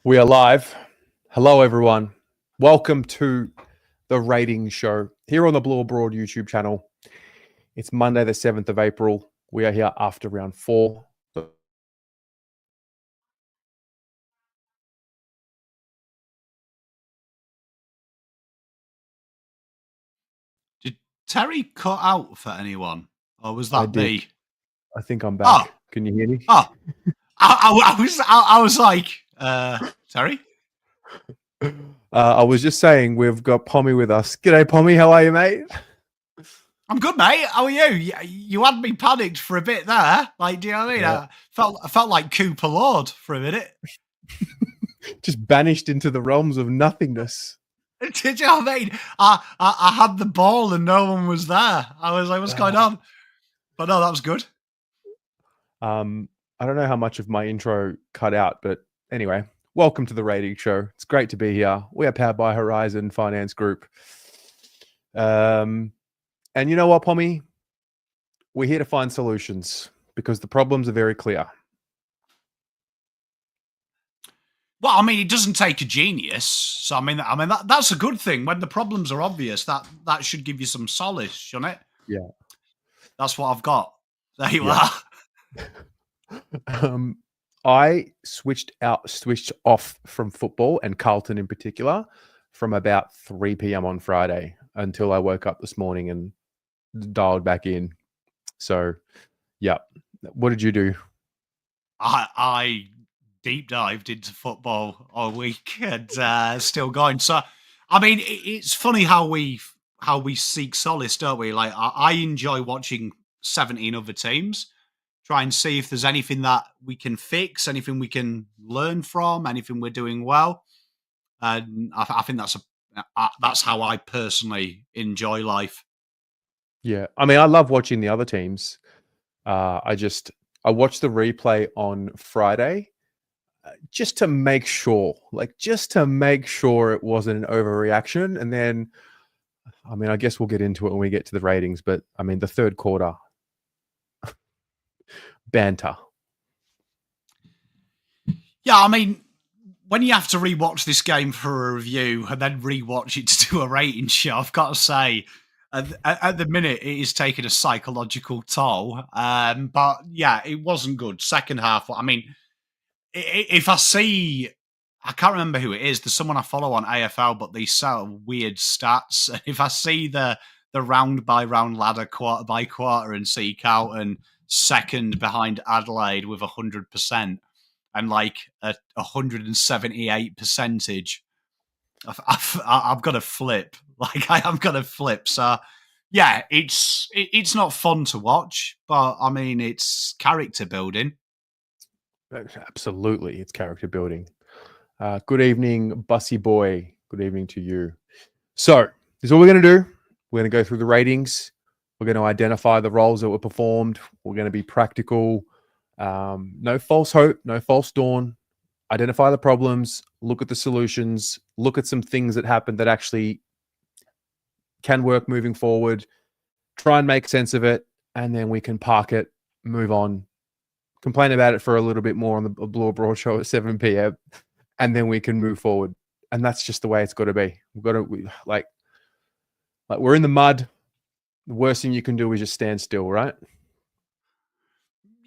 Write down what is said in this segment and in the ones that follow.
We are live. Hello, everyone. Welcome to the Rating Show here on the Blue Abroad YouTube channel. It's Monday, the 7th of April. We are here after round 4. Did Terry cut out for anyone? Or was I that did. me? I think I'm back. Can you hear me? I was like, Terry? I was just saying we've got Pommy with us. G'day, Pommy. How are you, mate? I'm good, mate. How are you? You had me panicked for a bit there. Like, do you know what I mean? Yeah. I felt like Cooper Lord for a minute. Just banished into the realms of nothingness. Did you know what I mean? I had the ball and no one was there. I was like, what's going on? But no, that was good. I don't know how much of my intro cut out, but anyway, welcome to the Rating Show. It's great to be here. We are powered by Horizon Finance Group. And you know what, Pommy? We're here to find solutions because the problems are very clear. Well, I mean, it doesn't take a genius. So I mean that's a good thing. When the problems are obvious, that should give you some solace, shouldn't it? Yeah. That's what I've got. There you Yeah. are. I switched off from football and Carlton in particular from about 3 p.m. on Friday until I woke up this morning and dialed back in. So, yeah. What did you do? I deep dived into football all week and still going. So, I mean, it's funny how we seek solace, don't we? Like, I enjoy watching 17 other teams, try and see if there's anything that we can fix, anything we can learn from, anything we're doing well. And I think that's how I personally enjoy life. Yeah. I mean, I love watching the other teams. I watched the replay on Friday just to make sure it wasn't an overreaction. And then, I mean, I guess we'll get into it when we get to the ratings, but I mean, the third quarter, banter. Yeah, I mean, when you have to rewatch this game for a review and then rewatch it to do a rating show, I've got to say, at the minute, it is taking a psychological toll. But yeah, it wasn't good. Second half, I mean, if I see, I can't remember who it is. There's someone I follow on AFL, but they sell weird stats. If I see the round by round ladder, quarter by quarter, and see Carlton second behind Adelaide with 100%. And like a 178 percentage, I've got to flip. Like I'm gonna flip. So yeah, it's not fun to watch, but I mean it's character building. Absolutely, it's character building. Good evening, Bussy Boy. Good evening to you. So this is what we're going to do. We're going to go through the ratings. We're going to identify the roles that were performed. We're going to be practical. No false hope, no false dawn. Identify the problems, look at the solutions, look at some things that happened that actually can work moving forward, try and make sense of it, and then we can park it, move on, complain about it for a little bit more on the Blue Abroad show at 7 p.m., and then we can move forward. And that's just the way it's got to be. We've got to, like we're in the mud. The worst thing you can do is just stand still, right?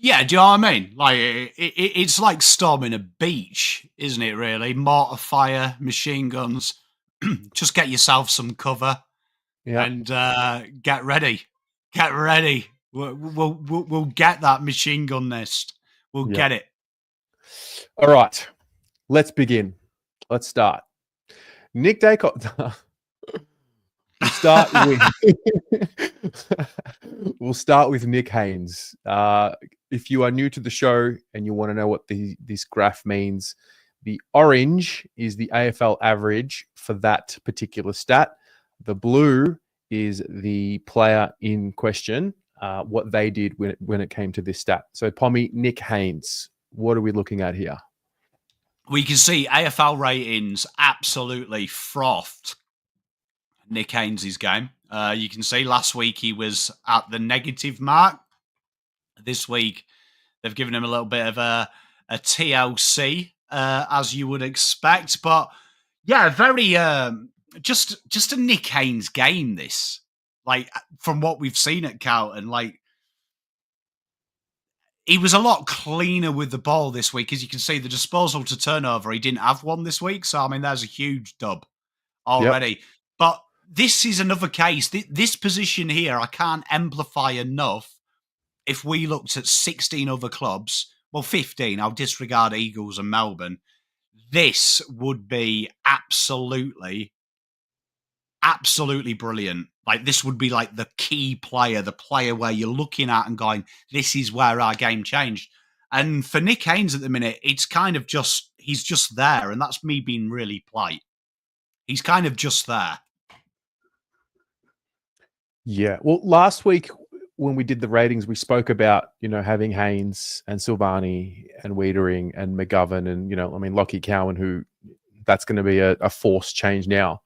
Yeah, do you know what I mean? Like it's like storming a beach, isn't it? Really, mortar fire, machine guns. Just get yourself some cover, and get ready. Get ready. We'll get that machine gun nest. We'll get it. All right, let's begin. Let's start. Nick Dacott. We'll start with Nick Haynes. If you are new to the show and you want to know what this graph means, the orange is the AFL average for that particular stat. The blue is the player in question, what they did when it came to this stat. So, Pommy, Nick Haynes, what are we looking at here? We can see AFL ratings absolutely frothed Nick Haynes' game. You can see last week he was at the negative mark. This week, they've given him a little bit of a TLC as you would expect. But yeah, very just a Nick Haynes game. This, like, from what we've seen at Carlton, like, he was a lot cleaner with the ball this week. As you can see, the disposal to turnover, he didn't have one this week. So I mean, there's a huge dub Yep. already. But this is another case. This position here, I can't amplify enough. If we looked at 16 other clubs, well, 15, I'll disregard Eagles and Melbourne, this would be absolutely brilliant. Like, this would be like the key player, the player where you're looking at and going, this is where our game changed. And for Nick Haynes at the minute, it's kind of just, he's just there. And that's me being really polite. He's kind of just there. Yeah. Well, last week when we did the ratings, we spoke about, having Haynes and Silvani and Wiedering and McGovern and, Lockie Cowan, who that's going to be a forced change now.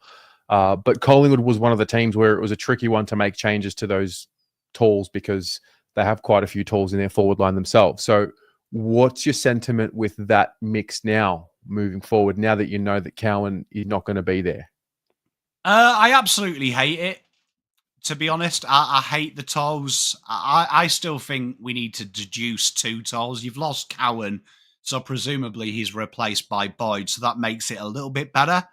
But Collingwood was one of the teams where it was a tricky one to make changes to those tools because they have quite a few tools in their forward line themselves. So what's your sentiment with that mix now moving forward, now that you know that Cowan is not going to be there? I absolutely hate it. To be honest, I hate the tolls. I still think we need to deduce 2 tolls. You've lost Cowan, so presumably he's replaced by Boyd, so that makes it a little bit better.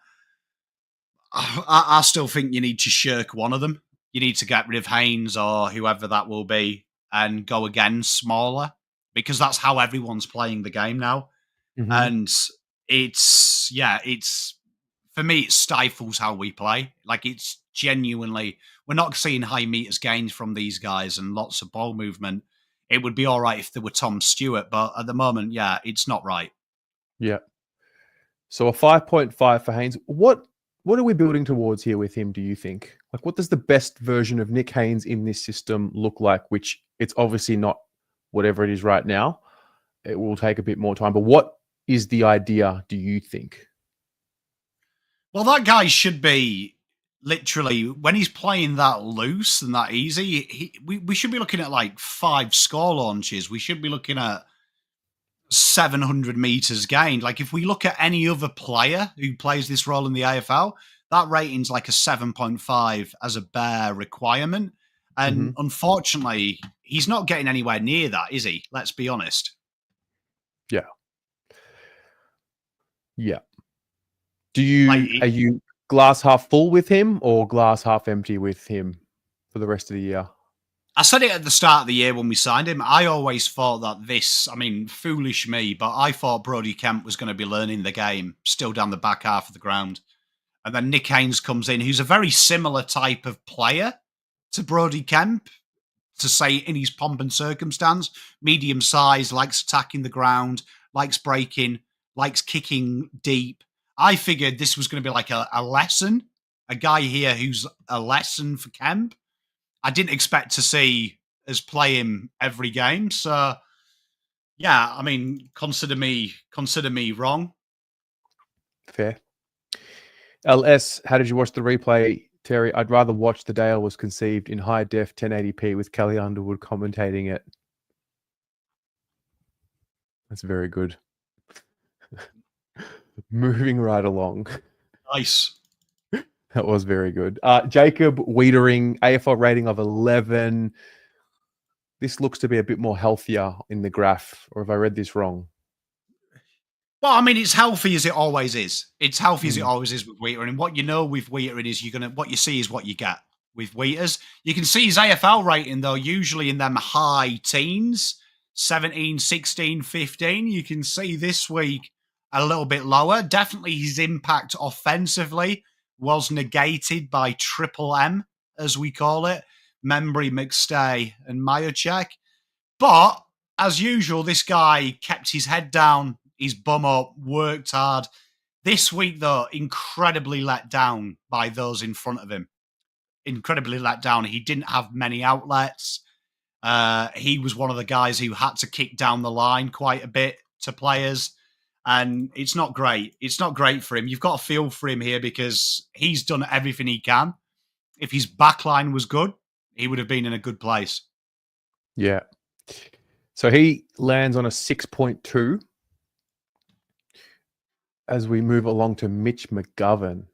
I still think you need to shirk one of them. You need to get rid of Haynes or whoever that will be and go again smaller, because that's how everyone's playing the game now. Mm-hmm. And it's for me, it stifles how we play. Like, it's genuinely, we're not seeing high meters gains from these guys and lots of ball movement. It would be all right if there were Tom Stewart, but at the moment, it's not right. Yeah. So a 5.5 for Haynes. What are we building towards here with him, do you think? Like, what does the best version of Nick Haynes in this system look like? Which it's obviously not whatever it is right now. It will take a bit more time. But what is the idea, do you think? Well, that guy should be literally, when he's playing that loose and that easy, we should be looking at like 5 score launches. We should be looking at 700 meters gained. Like, if we look at any other player who plays this role in the AFL, that rating's like a 7.5 as a bare requirement. And unfortunately, he's not getting anywhere near that, is he? Let's be honest. Yeah. Yeah. Are you glass half full with him or glass half empty with him for the rest of the year? I said it at the start of the year when we signed him. I always thought that foolish me, but I thought Brodie Kemp was going to be learning the game still down the back half of the ground. And then Nick Haynes comes in, who's a very similar type of player to Brodie Kemp, to say, in his pomp and circumstance. Medium size, likes attacking the ground, likes breaking, likes kicking deep. I figured this was going to be like a lesson, a guy here who's a lesson for Kemp. I didn't expect to see us play him every game. So, yeah, consider me wrong. Fair. LS, how did you watch the replay, Terry? I'd rather watch the day I was conceived in high def 1080p with Kelly Underwood commentating it. That's very good. Moving right along. Nice. That was very good. Jacob Wiedering, AFL rating of 11. This looks to be a bit more healthier in the graph, or have I read this wrong? Well, it's healthy as it always is. It's healthy as it always is with Wiedering. And what you know with Wiedering is what you see is what you get with Wieders. You can see his AFL rating, though, usually in them high teens, 17, 16, 15. You can see this week a little bit lower. Definitely his impact offensively was negated by Triple M, as we call it, Membry, McStay, and Majacek. But, as usual, this guy kept his head down, his bum up, worked hard. This week, though, incredibly let down by those in front of him. Incredibly let down. He didn't have many outlets. He was one of the guys who had to kick down the line quite a bit to players. And it's not great. It's not great for him. You've got to feel for him here because he's done everything he can. If his backline was good, he would have been in a good place. Yeah. So he lands on a 6.2. as we move along to Mitch McGovern.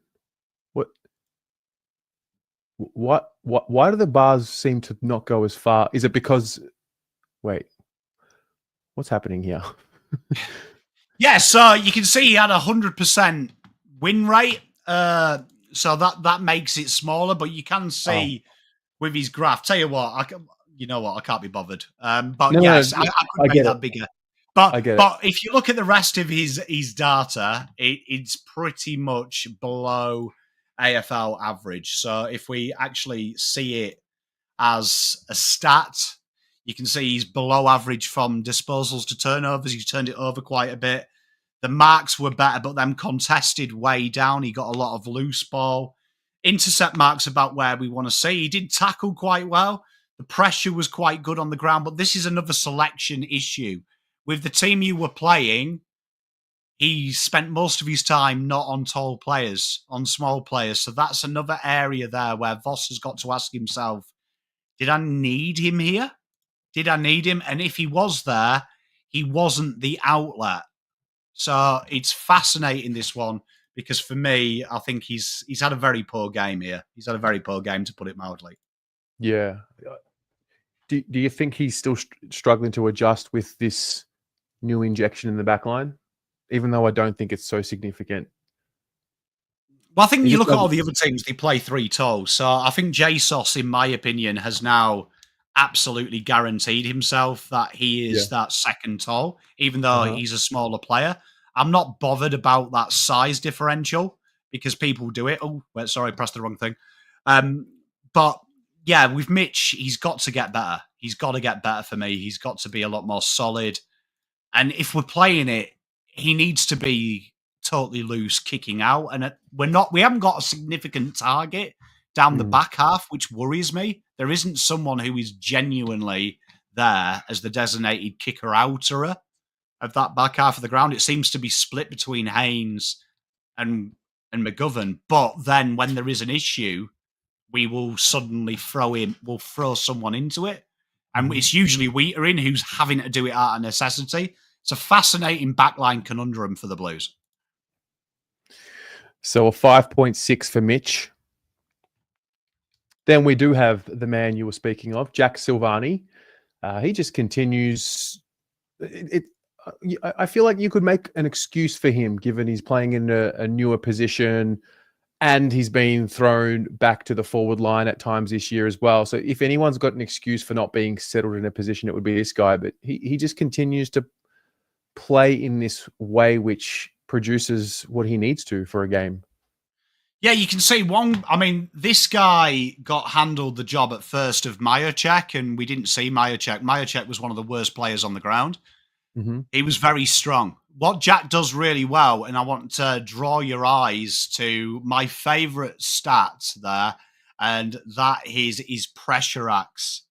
Why do the bars seem to not go as far? Is it because, wait, what's happening here? Yeah, so you can see he had 100% win rate. So that makes it smaller, but you can see with his graph. Tell you what, you know what, I can't be bothered. But No, yes, no, I could I make get that it. bigger. I get it. But if you look at the rest of his data, it's pretty much below AFL average. So if we actually see it as a stat, you can see he's below average from disposals to turnovers. He's turned it over quite a bit. The marks were better, but them contested way down. He got a lot of loose ball. Intercept marks about where we want to see. He did tackle quite well. The pressure was quite good on the ground, but this is another selection issue. With the team you were playing, he spent most of his time not on tall players, on small players. So that's another area there where Voss has got to ask himself, did I need him here? Did I need him? And if he was there, he wasn't the outlet. So it's fascinating, this one, because for me, I think he's had a very poor game here. He's had a very poor game, to put it mildly. Yeah. Do you think he's still struggling to adjust with this new injection in the back line? Even though I don't think it's so significant. Well, I think you look at all the other teams, they play three toes. So I think JSOS, in my opinion, has now absolutely guaranteed himself that he is that second toe, even though he's a smaller player. I'm not bothered about that size differential because people do it. Oh, wait, sorry, I pressed the wrong thing. But yeah, with Mitch, he's got to get better. He's got to get better for me. He's got to be a lot more solid. And if we're playing it, he needs to be totally loose, kicking out. And we haven't got a significant target down the back half, which worries me. There isn't someone who is genuinely there as the designated kicker-outerer of that back half of the ground. It seems to be split between Haynes and McGovern. But then when there is an issue, we will suddenly throw someone into it. And it's usually Wheaterin who's having to do it out of necessity. It's a fascinating backline conundrum for the Blues. So a 5.6 for Mitch. Then we do have the man you were speaking of, Jack Silvani. He just continues. I feel like you could make an excuse for him, given he's playing in a newer position and he's been thrown back to the forward line at times this year as well. So if anyone's got an excuse for not being settled in a position, it would be this guy. But he just continues to play in this way which produces what he needs to for a game. Yeah, you can see this guy got handled the job at first of Majacek, and we didn't see Majacek. Majacek was one of the worst players on the ground. He was very strong. What Jack does really well, and I want to draw your eyes to my favourite stat there, and that is his pressure acts.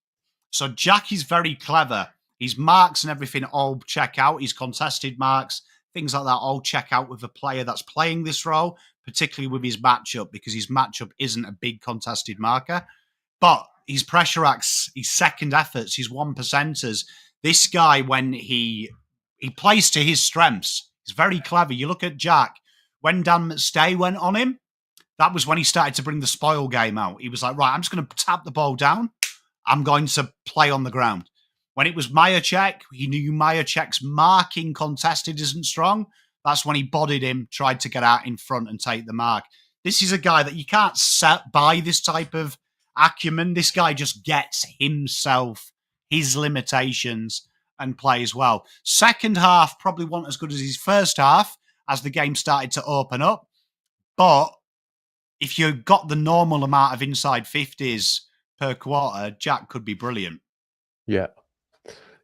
So Jack is very clever. His marks and everything all check out. His contested marks, things like that, all check out with a player that's playing this role, particularly with his matchup, because his matchup isn't a big contested marker. But his pressure acts, his second efforts, his 1%ers, this guy, when he plays to his strengths, he's very clever. You look at Jack, when Dan McStay went on him, that was when he started to bring the spoil game out. He was like, right, I'm just going to tap the ball down. I'm going to play on the ground. When it was Majacek, he knew Majacek's marking contested isn't strong. That's when he bodied him, tried to get out in front and take the mark. This is a guy that you can't set by this type of acumen. This guy just gets himself, his limitations, and plays well. Second half probably wasn't as good as his first half as the game started to open up. But if you got the normal amount of inside 50s per quarter, Jack could be brilliant. Yeah.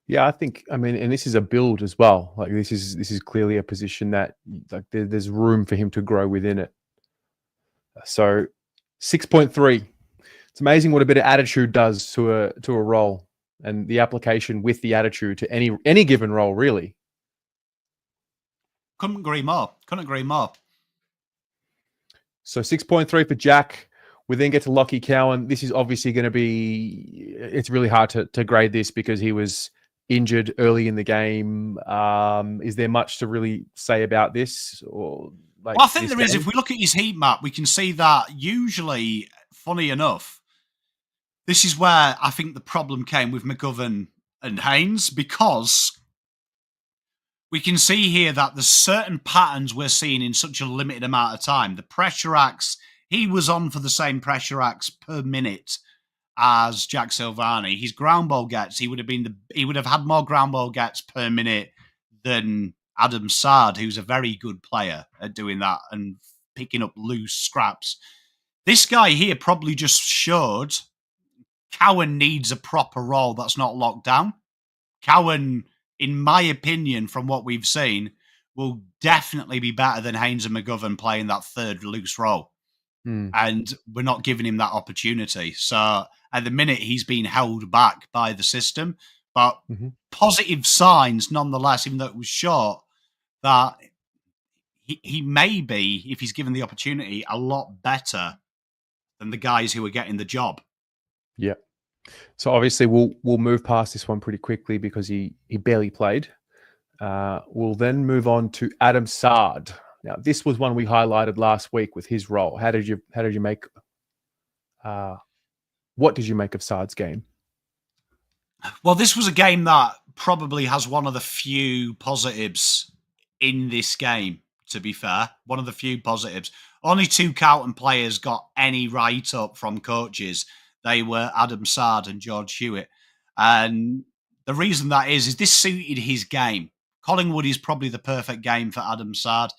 Yeah, I think, and this is a build as well. Like this is clearly a position that like there's room for him to grow within it. So 6.3. It's amazing what a bit of attitude does to a role, and the application with the attitude to any given role, really. Couldn't agree more. So 6.3 for Jack. We then get to Lockie Cowan. This is obviously going to be, it's really hard to grade this because he was injured early in the game. Is there much to really say about this, or like Well, I think this there is. game? If we look at his heat map, we can see that usually, funny enough, this is where I think the problem came with McGovern and Haynes, because we can see here that there's certain patterns we're seeing in such a limited amount of time. The pressure acts, he was on for the same pressure acts per minute as Jack Silvani. His ground ball gets, he would have had more ground ball gets per minute than Adam Sard, who's a very good player at doing that and picking up loose scraps. This guy here probably just showed Cowan needs a proper role that's not locked down. Cowan, in my opinion, from what we've seen, will definitely be better than Haynes and McGovern playing that third loose role. And we're not giving him that opportunity. So at the minute, he's been held back by the system. But positive signs, nonetheless, even though it was short, that he may be, if he's given the opportunity, a lot better than the guys who are getting the job. Yeah. So obviously we'll move past this one pretty quickly because he barely played. We'll then move on to Adam Sard. Now this was one we highlighted last week with his role. How did you make? What did you make of Sard's game? Well, this was a game that probably has one of the few positives in this game. To be fair, one of the few positives. Only 2 Carlton players got any write-up from coaches. They were Adam Sard and George Hewitt. And the reason that is this suited his game. Collingwood is probably the perfect game for Adam Sard.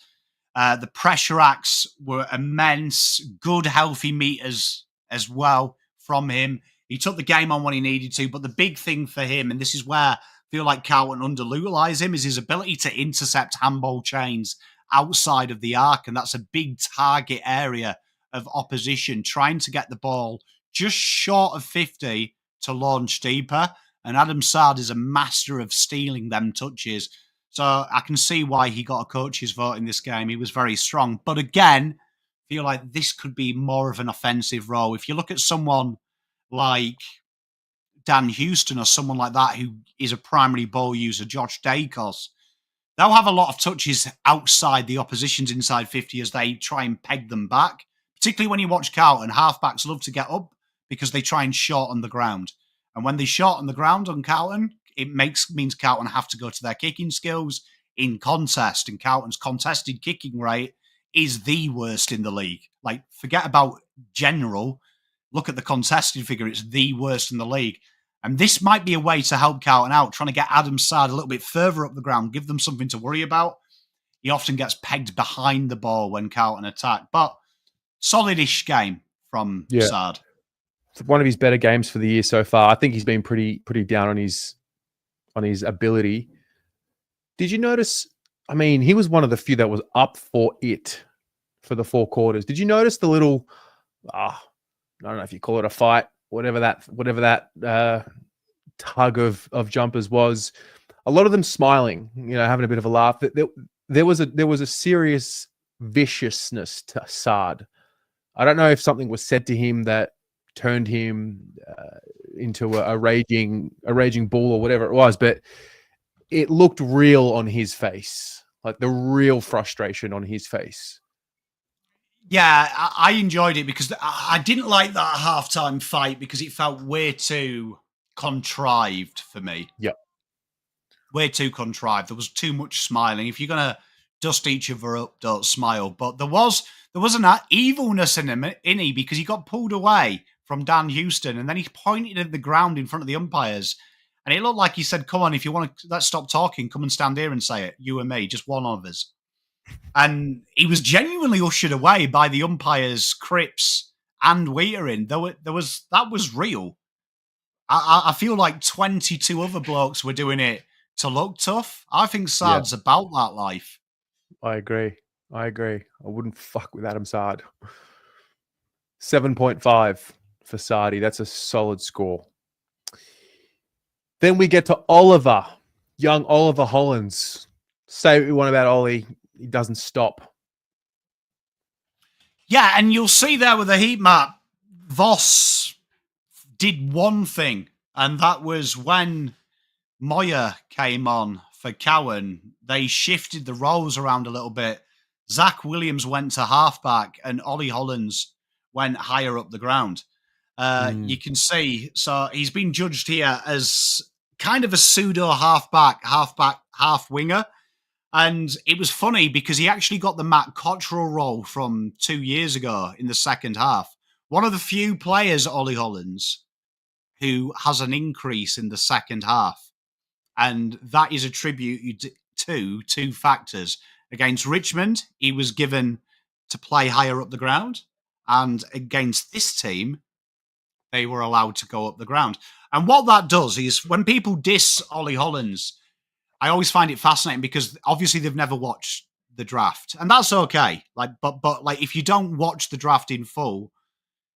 The pressure acts were immense, good, healthy meters as well from him. He took the game on when he needed to, but the big thing for him, and this is where I feel like Carlton underutilise him, is his ability to intercept handball chains outside of the arc, and that's a big target area of opposition, trying to get the ball just short of 50 to launch deeper. And Adam Sard is a master of stealing them touches. So I can see why he got a coach's vote in this game. He was very strong. But again, I feel like this could be more of an offensive role. If you look at someone like Dan Houston or someone like that who is a primary ball user, Josh Dacos, they'll have a lot of touches outside the opposition's inside 50 as they try and peg them back. Particularly when you watch Carlton, halfbacks love to get up because they try and shorten the ground. And when they shorten the ground on Carlton, it means Carlton have to go to their kicking skills in contest. And Carlton's contested kicking rate is the worst in the league. Like, forget about general. Look at the contested figure. It's the worst in the league. And this might be a way to help Carlton out, trying to get Adam Sard a little bit further up the ground, give them something to worry about. He often gets pegged behind the ball when Carlton attack. But solid-ish game from Sard. It's one of his better games for the year so far. I think he's been pretty down on his ability. Did you notice? I mean, he was one of the few that was up for it for the 4 quarters. Did you notice the little? I don't know if you call it a fight, whatever that tug of jumpers was. A lot of them smiling, having a bit of a laugh. There was a serious viciousness to Sard. I don't know if something was said to him that turned him into a raging bull or whatever it was, but it looked real on his face, like the real frustration on his face. Yeah, I enjoyed it because I didn't like that halftime fight because it felt way too contrived for me. Yeah. Way too contrived. There was too much smiling. If you're going to dust each other up, don't smile. But there was an evilness in him, because he got pulled away from Dan Houston and then he pointed at the ground in front of the umpires. And it looked like he said, come on, if you want to, let's stop talking. Come and stand here and say it. You and me, just one of us. And he was genuinely ushered away by the umpires, Cripps and Wheatering. That was real. I feel like 22 other blokes were doing it to look tough. I think Sard's about that life. I agree. I wouldn't fuck with Adam Sard. 7.5 for Sardi. That's a solid score. Then we get to Oliver, young Oliver Hollands. Say what you want about Ollie. He doesn't stop. Yeah, and you'll see there with the heat map, Voss did one thing, and that was when Moyer came on for Cowan, they shifted the roles around a little bit. Zach Williams went to halfback and Ollie Hollands went higher up the ground. You Mm, can see, so he's been judged here as kind of a pseudo halfback, half winger. And it was funny because he actually got the Matt Cottrell role from 2 years ago in the second half. One of the few players, Ollie Hollands, who has an increase in the second half. And that is attributed to two factors. Against Richmond, he was given to play higher up the ground. And against this team, they were allowed to go up the ground. And what that does is when people diss Ollie Hollands, I always find it fascinating because obviously they've never watched the draft. And that's okay. But like if you don't watch the draft in full,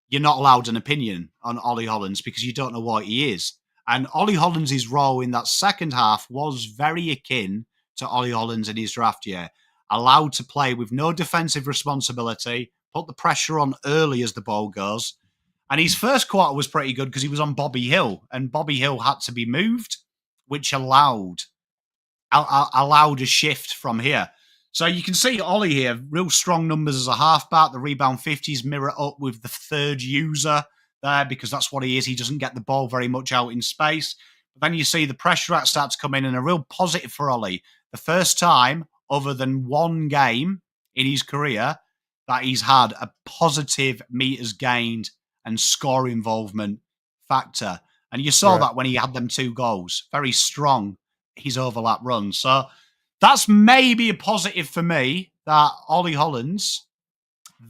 you're not allowed an opinion on Ollie Hollands because you don't know what he is. And Ollie Hollands' role in that second half was very akin to Ollie Hollands in his draft year. Allowed to play with no defensive responsibility, put the pressure on early as the ball goes. And his first quarter was pretty good because he was on Bobby Hill, and Bobby Hill had to be moved, which allowed a shift from here. So you can see Ollie here, real strong numbers as a halfback. The rebound 50s mirror up with the third user there because that's what he is. He doesn't get the ball very much out in space. But then you see the pressure out start to come in and a real positive for Ollie. The first time, other than one game in his career, that he's had a positive meters gained and score involvement factor. And you saw right. that when he had them 2 goals. Very strong, his overlap run. So that's maybe a positive for me that Ollie Hollands,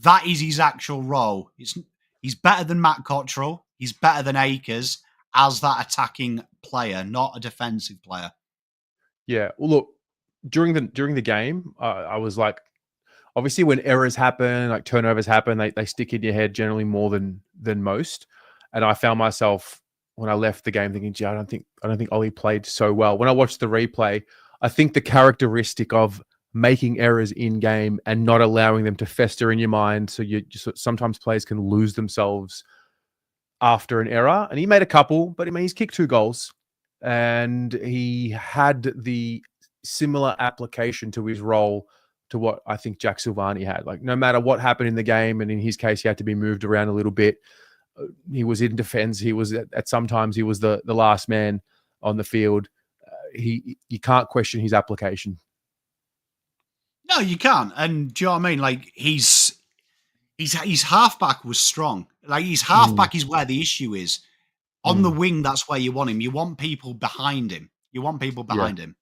that is his actual role. He's better than Matt Cottrell. He's better than Akers as that attacking player, not a defensive player. Yeah. Well, look, during the game, I was like, obviously when errors happen, like turnovers happen, they stick in your head generally more than most. And I found myself when I left the game thinking, gee, I don't think Ollie played so well. When I watched the replay, I think the characteristic of making errors in game and not allowing them to fester in your mind, so you just sometimes players can lose themselves after an error. And he made a couple, but I mean he's kicked 2 goals, and he had the similar application to his role to what I think Jack Silvani had. Like no matter what happened in the game, and in his case, he had to be moved around a little bit. He was in defense. He was at sometimes he was the last man on the field. You can't question his application. No, you can't. And do you know what I mean? Like his halfback was strong. Like his halfback is where the issue is. On the wing, that's where you want him. You want people behind him. You want people behind him.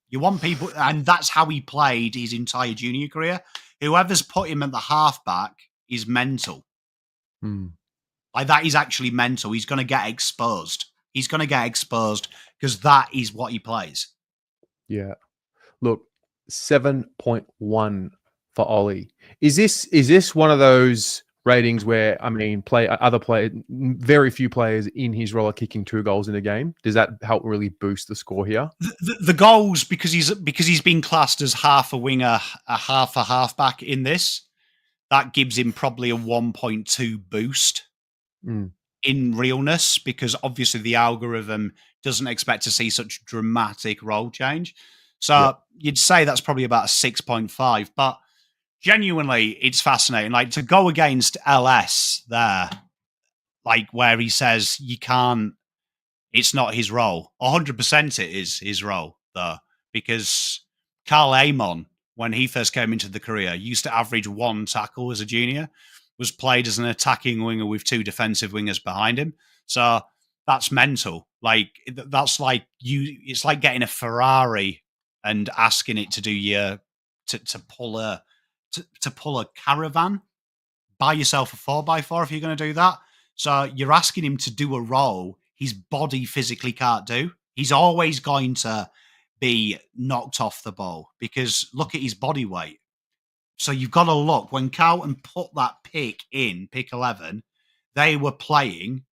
You want people, and that's how he played his entire junior career. Whoever's put him at the halfback is mental. Like that is actually mental. He's going to get exposed. He's going to get exposed because that is what he plays. Yeah. Look, 7.1 for Ollie. Is this one of those ratings where, I mean, very few players in his role are kicking 2 goals in a game? Does that help really boost the score here? The goals, because he's been classed as half a winger, a halfback in this, that gives him probably a 1.2 boost in realness, because obviously the algorithm doesn't expect to see such dramatic role change. So you'd say that's probably about a 6.5, but genuinely, it's fascinating. Like to go against LS there, like where he says you can't, it's not his role. 100% it is his role, though, because Carl Amon, when he first came into the career, used to average 1 tackle as a junior, was played as an attacking winger with 2 defensive wingers behind him. So that's mental. Like that's like it's like getting a Ferrari and asking it to do to pull a caravan. Buy yourself a 4x4 if you're going to do that. So you're asking him to do a role his body physically can't do. He's always going to be knocked off the ball because look at his body weight. So you've got to look. When Carlton put that pick 11, they were playing.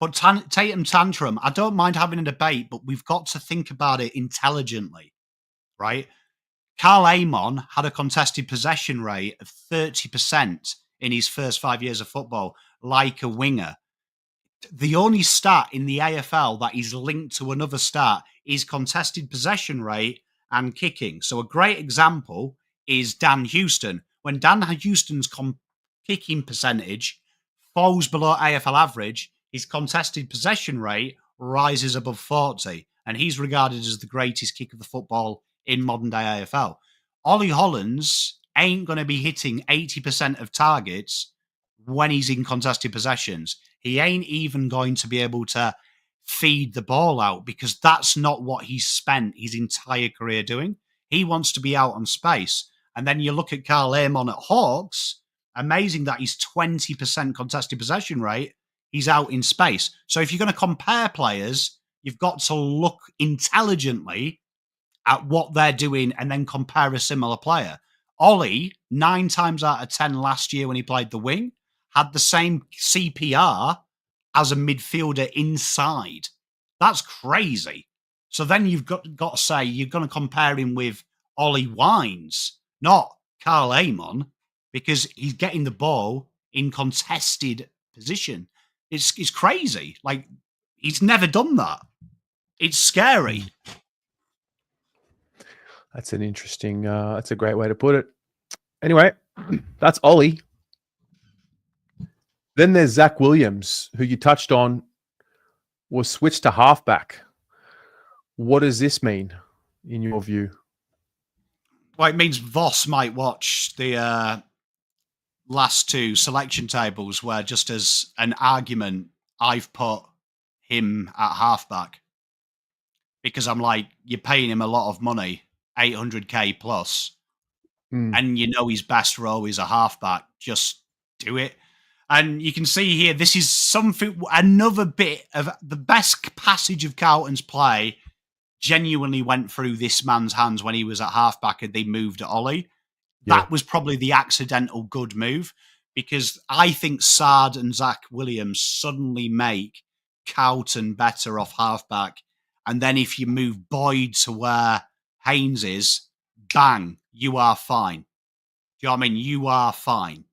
But Tatum Tantrum, I don't mind having a debate, but we've got to think about it intelligently, right? Carl Amon had a contested possession rate of 30% in his first 5 years of football, like a winger. The only stat in the AFL that is linked to another stat is contested possession rate and kicking. So a great example is Dan Houston. When Dan Houston's kicking percentage falls below AFL average, his contested possession rate rises above 40, and he's regarded as the greatest kick of the football in modern day AFL. Ollie Hollands ain't going to be hitting 80% of targets when he's in contested possessions. He ain't even going to be able to feed the ball out because that's not what he's spent his entire career doing. He wants to be out on space. And then you look at Carl Amon at Hawks, amazing that he's 20% contested possession rate. He's out in space. So if you're going to compare players, you've got to look intelligently at what they're doing and then compare a similar player. Ollie, 9 times out of 10 last year when he played the wing, had the same CPR as a midfielder inside. That's crazy. So then you've got to say you're going to compare him with Ollie Wines, not Carl Amon, because he's getting the ball in contested position. It's crazy. Like, he's never done that. It's scary. That's an interesting, that's a great way to put it. Anyway, that's Ollie. Then there's Zach Williams, who you touched on, was switched to halfback. What does this mean, in your view? Well, it means Voss might watch the last 2 selection tables where, just as an argument, I've put him at halfback because I'm like, you're paying him a lot of money, 800k plus, and you know his best role is a halfback. Just do it. And you can see here, this is something, another bit of the best passage of Carlton's play genuinely went through this man's hands when he was at halfback and they moved at Ollie. Yeah. That was probably the accidental good move, because I think Sard and Zach Williams suddenly make Carlton better off halfback. And then if you move Boyd to where Haynes is, bang, you are fine. Do you know what I mean? You are fine.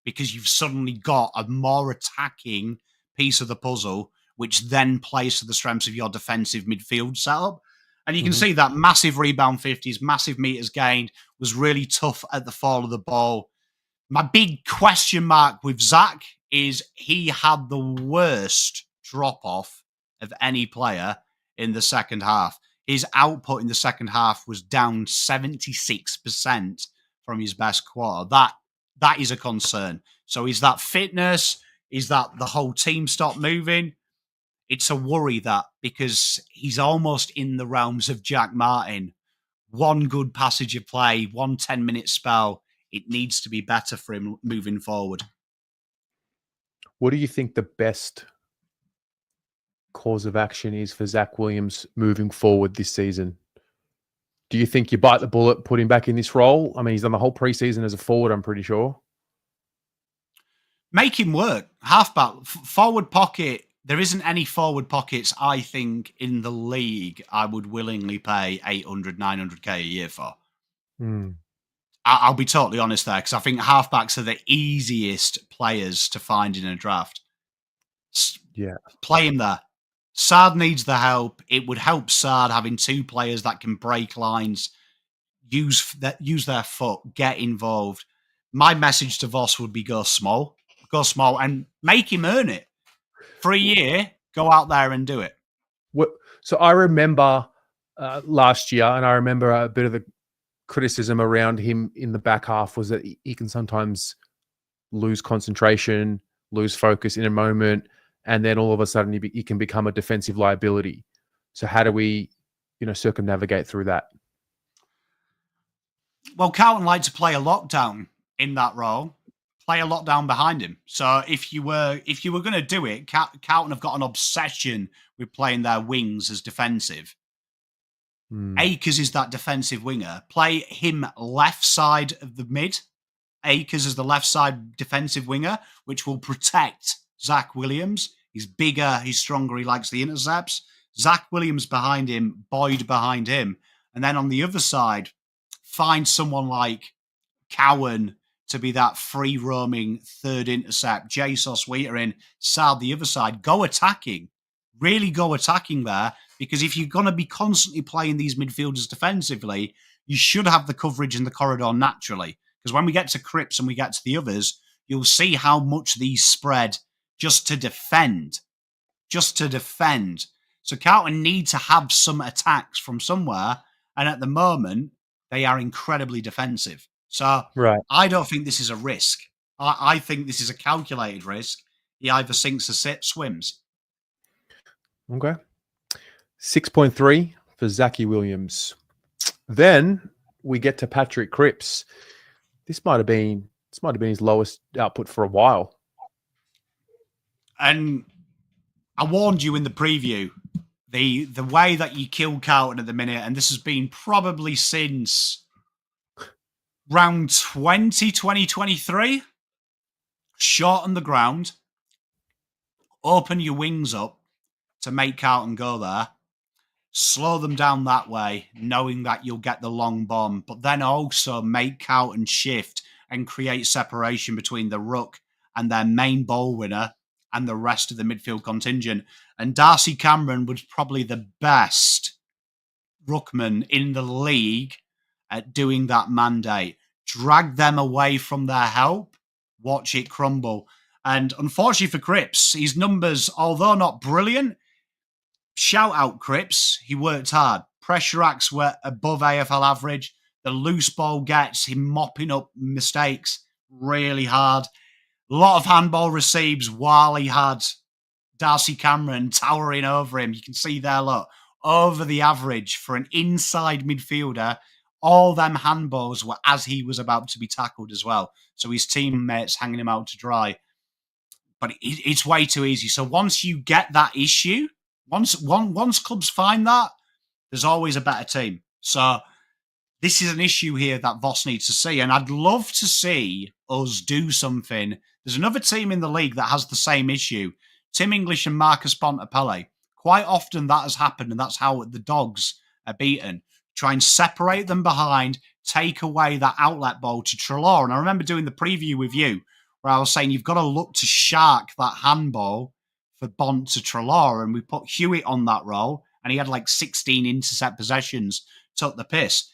Because you've suddenly got a more attacking piece of the puzzle, which then plays to the strengths of your defensive midfield setup. And you can see that massive rebound 50s, massive meters gained, was really tough at the fall of the ball. My big question mark with Zach is he had the worst drop-off of any player in the second half. His output in the second half was down 76% from his best quarter. That is a concern. So is that fitness? Is that the whole team stopped moving? It's a worry, that, because he's almost in the realms of Jack Martin. One good passage of play, 1 10-minute spell, it needs to be better for him moving forward. What do you think the best course of action is for Zach Williams moving forward this season? Do you think you bite the bullet, put him back in this role? I mean, he's done the whole preseason as a forward, I'm pretty sure. Make him work. Halfback, forward pocket. There isn't any forward pockets, I think, in the league I would willingly pay 800, 900k a year for. I'll be totally honest there, because I think halfbacks are the easiest players to find in a draft. Yeah. Play him there. Sard needs the help. It would help Sard having 2 players that can break lines, use their foot, get involved. My message to Voss would be go small, and make him earn it. For a year, go out there and do it. So I remember last year, and I remember a bit of the criticism around him in the back half was that he can sometimes lose concentration, lose focus in a moment, and then all of a sudden he can become a defensive liability. So how do we, circumnavigate through that? Well, Carlton like to play a lockdown in that role. Play a lockdown behind him. So if you were going to do it, Carlton have got an obsession with playing their wings as defensive. Akers is that defensive winger. Play him left side of the mid. Akers is the left side defensive winger, which will protect Zach Williams. He's bigger, he's stronger, he likes the intercepts. Zach Williams behind him, Boyd behind him. And then on the other side, find someone like Cowan to be that free roaming third intercept. Jesus Wheater Sal the other side. Go attacking. Really go attacking there, because if you're going to be constantly playing these midfielders defensively, you should have the coverage in the corridor naturally. Because when we get to Cripps and we get to the others, you'll see how much these spread just to defend. Just to defend. So Carlton need to have some attacks from somewhere. And at the moment, they are incredibly defensive. So Right. I don't think this is a risk. I think this is a calculated risk. He either sinks or swims. Okay. 6.3 for Zachy Williams. Then we get to Patrick Cripps. This might have been his lowest output for a while. And I warned you in the preview, the way that you kill Carlton at the minute, and this has been probably since round 20, 2023. Short on the ground, open your wings up to make Carlton go there, slow them down that way, knowing that you'll get the long bomb, but then also make Carlton shift and create separation between the ruck and their main ball winner and the rest of the midfield contingent. And Darcy Cameron was probably the best ruckman in the league at doing that mandate. Drag them away from their help, watch it crumble. And unfortunately for Cripps, his numbers, although not brilliant, shout out Cripps, he worked hard. Pressure acts were above AFL average. The loose ball gets him mopping up mistakes really hard. A lot of handball receives while he had Darcy Cameron towering over him. You can see there, look, over the average for an inside midfielder. All them handballs were as he was about to be tackled as well. So his teammates hanging him out to dry. But it's way too easy. So once you get that issue, once clubs find that, there's always a better team. So this is an issue here that Voss needs to see. And I'd love to see us do something. There's another team in the league that has the same issue. Tim English and Marcus Bontempelli. Quite often that has happened, and that's how the Dogs are beaten. Try and separate them behind, take away that outlet ball to Treloar. And I remember doing the preview with you where I was saying you've got to look to shark that handball for Bont to Treloar. And we put Hewitt on that role, and he had like 16 intercept possessions, took the piss.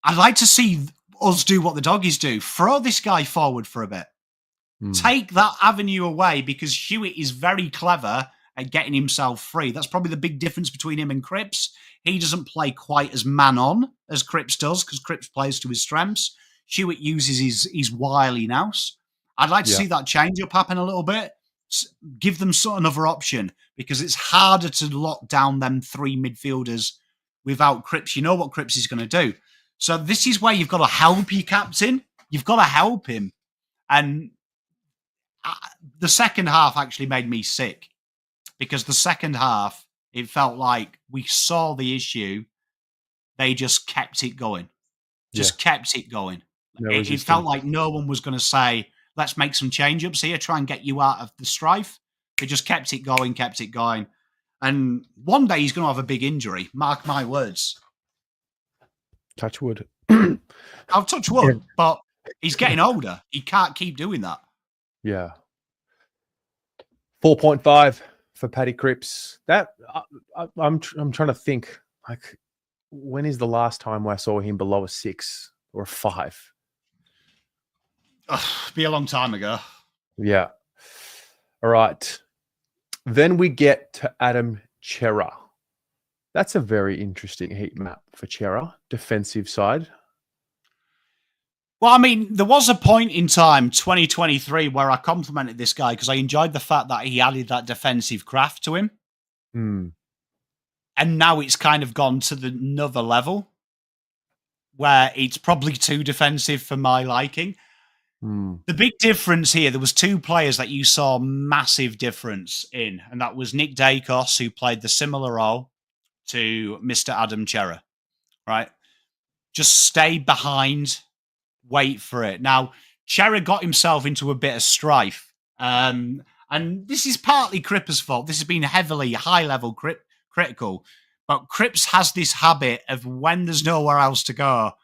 I'd like to see us do what the Doggies do. Throw this guy forward for a bit. Take that avenue away, because Hewitt is very clever at getting himself free. That's probably the big difference between him and Cripps. He doesn't play quite as man-on as Cripps does, because Cripps plays to his strengths. Hewitt uses his wily-nous. I'd like to see that change-up happen a little bit. Give them another option, because it's harder to lock down them three midfielders without Cripps. You know what Cripps is going to do. So this is where you've got to help your captain. You've got to help him. And the second half actually made me sick, because the second half, it felt like we saw the issue. They just kept it going. Kept it going. It felt like no one was going to say, let's make some change-ups here, try and get you out of the strife. They just kept it going. And one day he's going to have a big injury. Mark my words. Touch wood. I'll touch wood, but he's getting older. He can't keep doing that. Yeah. 4.5 for Paddy Cripps. That I'm trying to think, like, when is the last time I saw him below a 6 or a 5? Be a long time ago. Yeah. All right. Then we get to Adam Chera. That's a very interesting heat map for Chera, defensive side. Well, I mean, there was a point in time, 2023, where I complimented this guy because I enjoyed the fact that he added that defensive craft to him. And now it's kind of gone to another level where it's probably too defensive for my liking. The big difference here, there was two players that you saw massive difference in, and that was Nick Dacos, who played the similar role to Mr. Adam Chera, right? Just stay behind, wait for it. Now, Chera got himself into a bit of strife, and this is partly Cripps' fault. This has been heavily high-level critical, but Cripps has this habit of when there's nowhere else to go,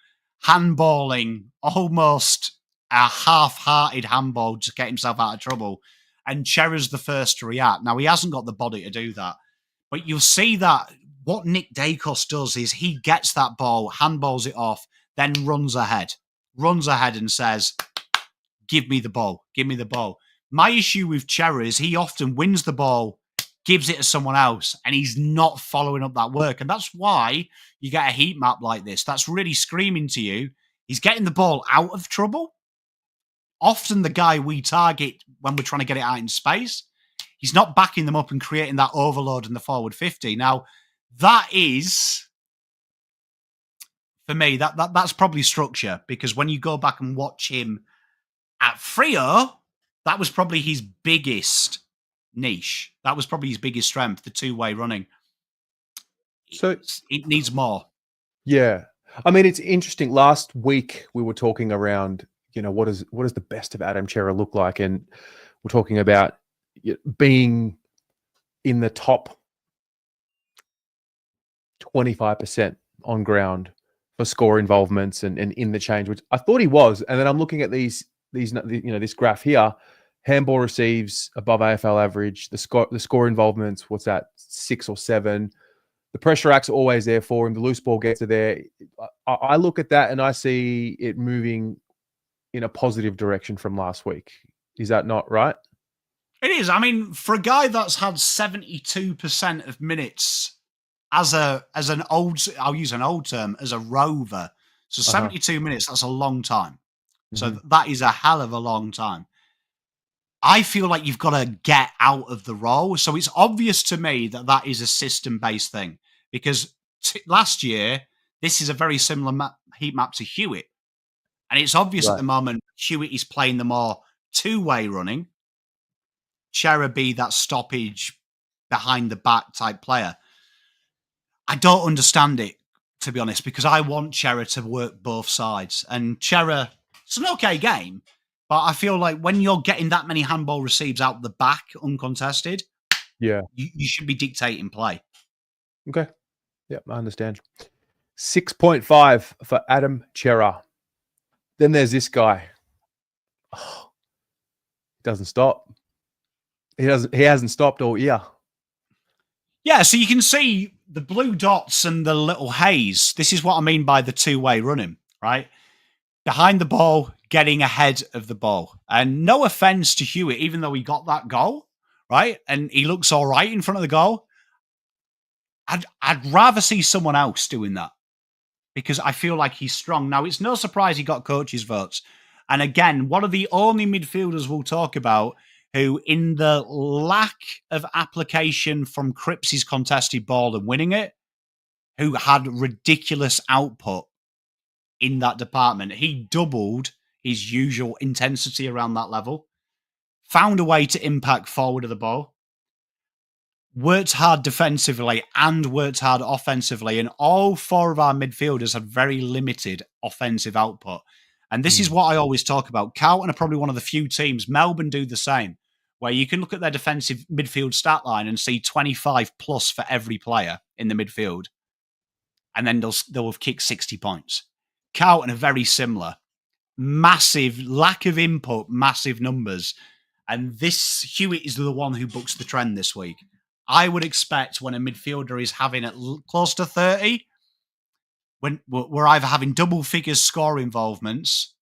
handballing almost a half-hearted handball to get himself out of trouble. And Cherry's the first to react. Now, he hasn't got the body to do that. But you'll see that what Nick Dacos does is he gets that ball, handballs it off, then runs ahead and says, give me the ball, give me the ball. My issue with Cherry is he often wins the ball, gives it to someone else, and he's not following up that work. And that's why you get a heat map like this. That's really screaming to you. He's getting the ball out of trouble. Often the guy we target when we're trying to get it out in space, he's not backing them up and creating that overload in the forward 50. Now, that is, for me, that's probably structure, because when you go back and watch him at Freo, that was probably his biggest niche. That was probably his biggest strength, the two-way running. So it needs more. Yeah. I mean, it's interesting. Last week we were talking around, what does the best of Adam Cerra look like? And we're talking about being in the top 25% on ground for score involvements and in the change, which I thought he was. And then I'm looking at this graph here. Handball receives above AFL average. The score involvements, what's that, 6 or 7? The pressure act's always there for him. The loose ball gets it there. I look at that and I see it moving in a positive direction from last week. Is that not right? It is. I mean, for a guy that's had 72% of minutes as an old, I'll use an old term, as a rover. So 72 minutes, that's a long time. So that is a hell of a long time. I feel like you've got to get out of the role. So it's obvious to me that is a system-based thing, because last year, this is a very similar heat map to Hewitt. And it's obvious at the moment, Hewitt is playing the more two-way running. Cerra be that stoppage behind the back type player. I don't understand it, to be honest, because I want Cerra to work both sides. And Cerra, it's an okay game, but I feel like when you're getting that many handball receives out the back uncontested, you should be dictating play. Okay. Yeah, I understand. 6.5 for Adam Cerra. Then there's this guy. Oh, he doesn't stop. He hasn't stopped all year. Yeah, so you can see the blue dots and the little haze. This is what I mean by the two-way running, right? Behind the ball, getting ahead of the ball. And no offense to Hewitt, even though he got that goal, right? And he looks all right in front of the goal. I'd rather see someone else doing that, because I feel like he's strong. Now, it's no surprise he got coaches' votes. And again, one of the only midfielders we'll talk about who, in the lack of application from Cripps' contested ball and winning it, who had ridiculous output in that department. He doubled his usual intensity around that level, found a way to impact forward of the ball, worked hard defensively and worked hard offensively, and all four of our midfielders had very limited offensive output. And this is what I always talk about. Carlton are probably one of the few teams, Melbourne do the same, where you can look at their defensive midfield stat line and see 25 plus for every player in the midfield, and then they'll have kicked 60 points. Carlton are very similar. Massive lack of input, massive numbers. And this Hewitt is the one who books the trend this week. I would expect when a midfielder is having at close to 30, when we're either having double figures score involvements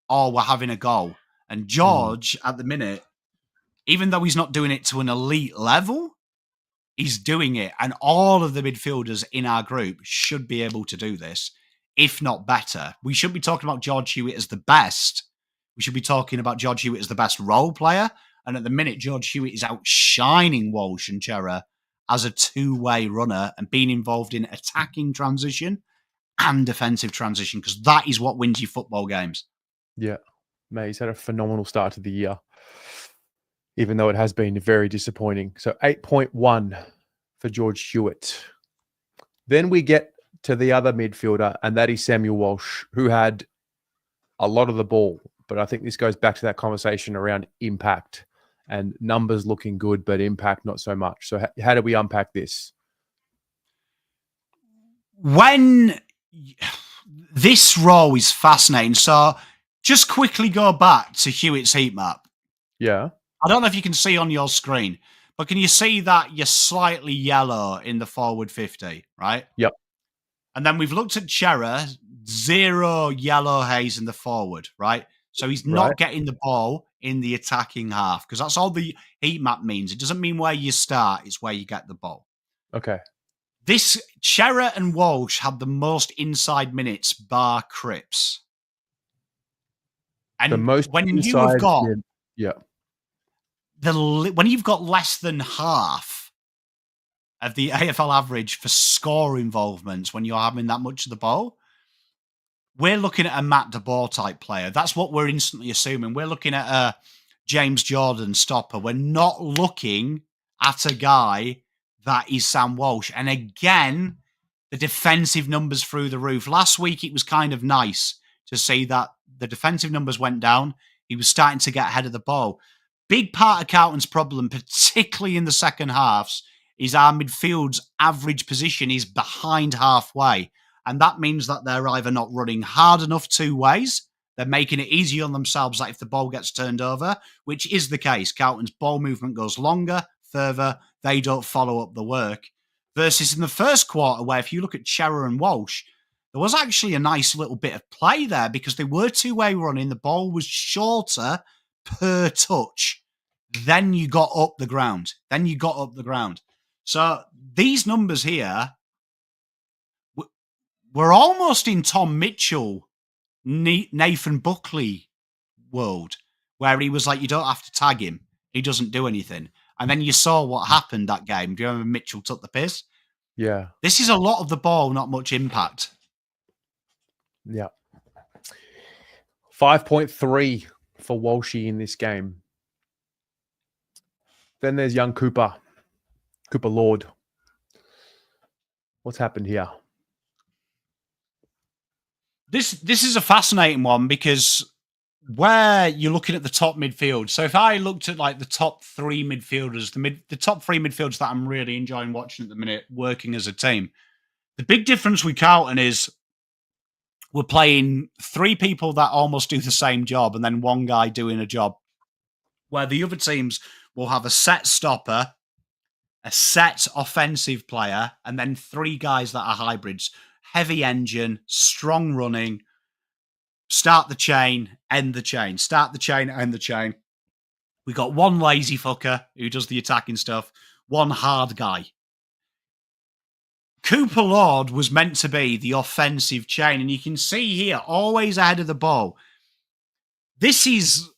or we're having a goal. And George, at the minute, even though he's not doing it to an elite level, he's doing it. And all of the midfielders in our group should be able to do this, if not better. We shouldn't be talking about George Hewitt as the best. We should be talking about George Hewitt as the best role player. And at the minute, George Hewitt is outshining Walsh and Cerra as a two-way runner and being involved in attacking transition and defensive transition, because that is what wins you football games. Yeah, mate, he's had a phenomenal start to the year, even though it has been very disappointing. So 8.1 for George Hewitt. Then we get to the other midfielder, and that is Samuel Walsh, who had a lot of the ball. But I think this goes back to that conversation around impact and numbers looking good, but impact not so much. So how do we unpack this? When this role is fascinating. So Just quickly go back to Hewitt's heat map. Yeah. I don't know if you can see on your screen, but can you see that you're slightly yellow in the forward 50, right? Yep. And then we've looked at Chera, 0 yellow haze in the forward, right? So he's not Right. getting the ball in the attacking half because that's all the heat map means. It doesn't mean where you start, it's where you get the ball. Okay. This Chera and Walsh had the most inside minutes bar Cripps. The And most when inside. Yeah. when you've got less than half of the AFL average for score involvements when you're having that much of the ball, we're looking at a Matt DeBoer type player. That's what we're instantly assuming. We're looking at a James Jordan stopper. We're not looking at a guy that is Sam Walsh. And again, the defensive numbers through the roof. Last week, it was kind of nice to see that the defensive numbers went down. He was starting to get ahead of the ball. Big part of Carlton's problem, particularly in the second halves, is our midfield's average position is behind halfway. And that means that they're either not running hard enough two ways, they're making it easier on themselves that if the ball gets turned over, which is the case. Carlton's ball movement goes longer, further, they don't follow up the work. Versus in the first quarter, where if you look at Chera and Walsh, there was actually a nice little bit of play there because they were two-way running. The ball was shorter per touch. Then you got up the ground. So these numbers here were almost in Tom Mitchell, Nathan Buckley world, where he was like, you don't have to tag him. He doesn't do anything. And then you saw what happened that game. Do you remember Mitchell took the piss? Yeah. This is a lot of the ball, not much impact. Yeah. 5.3 for Walshy in this game. Then there's young Cooper Lord. What's happened here? This is a fascinating one because where you're looking at the top midfield. So if I looked at like the top three midfielders, the top three midfielders that I'm really enjoying watching at the minute, working as a team, the big difference with Carlton is we're playing three people that almost do the same job and then one guy doing a job, where the other teams will have a set stopper, a set offensive player, and then three guys that are hybrids. Heavy engine, strong running, start the chain, end the chain. Start the chain, end the chain. We got one lazy fucker who does the attacking stuff, one hard guy. Cooper Lord was meant to be the offensive chain, and you can see here, always ahead of the ball. It's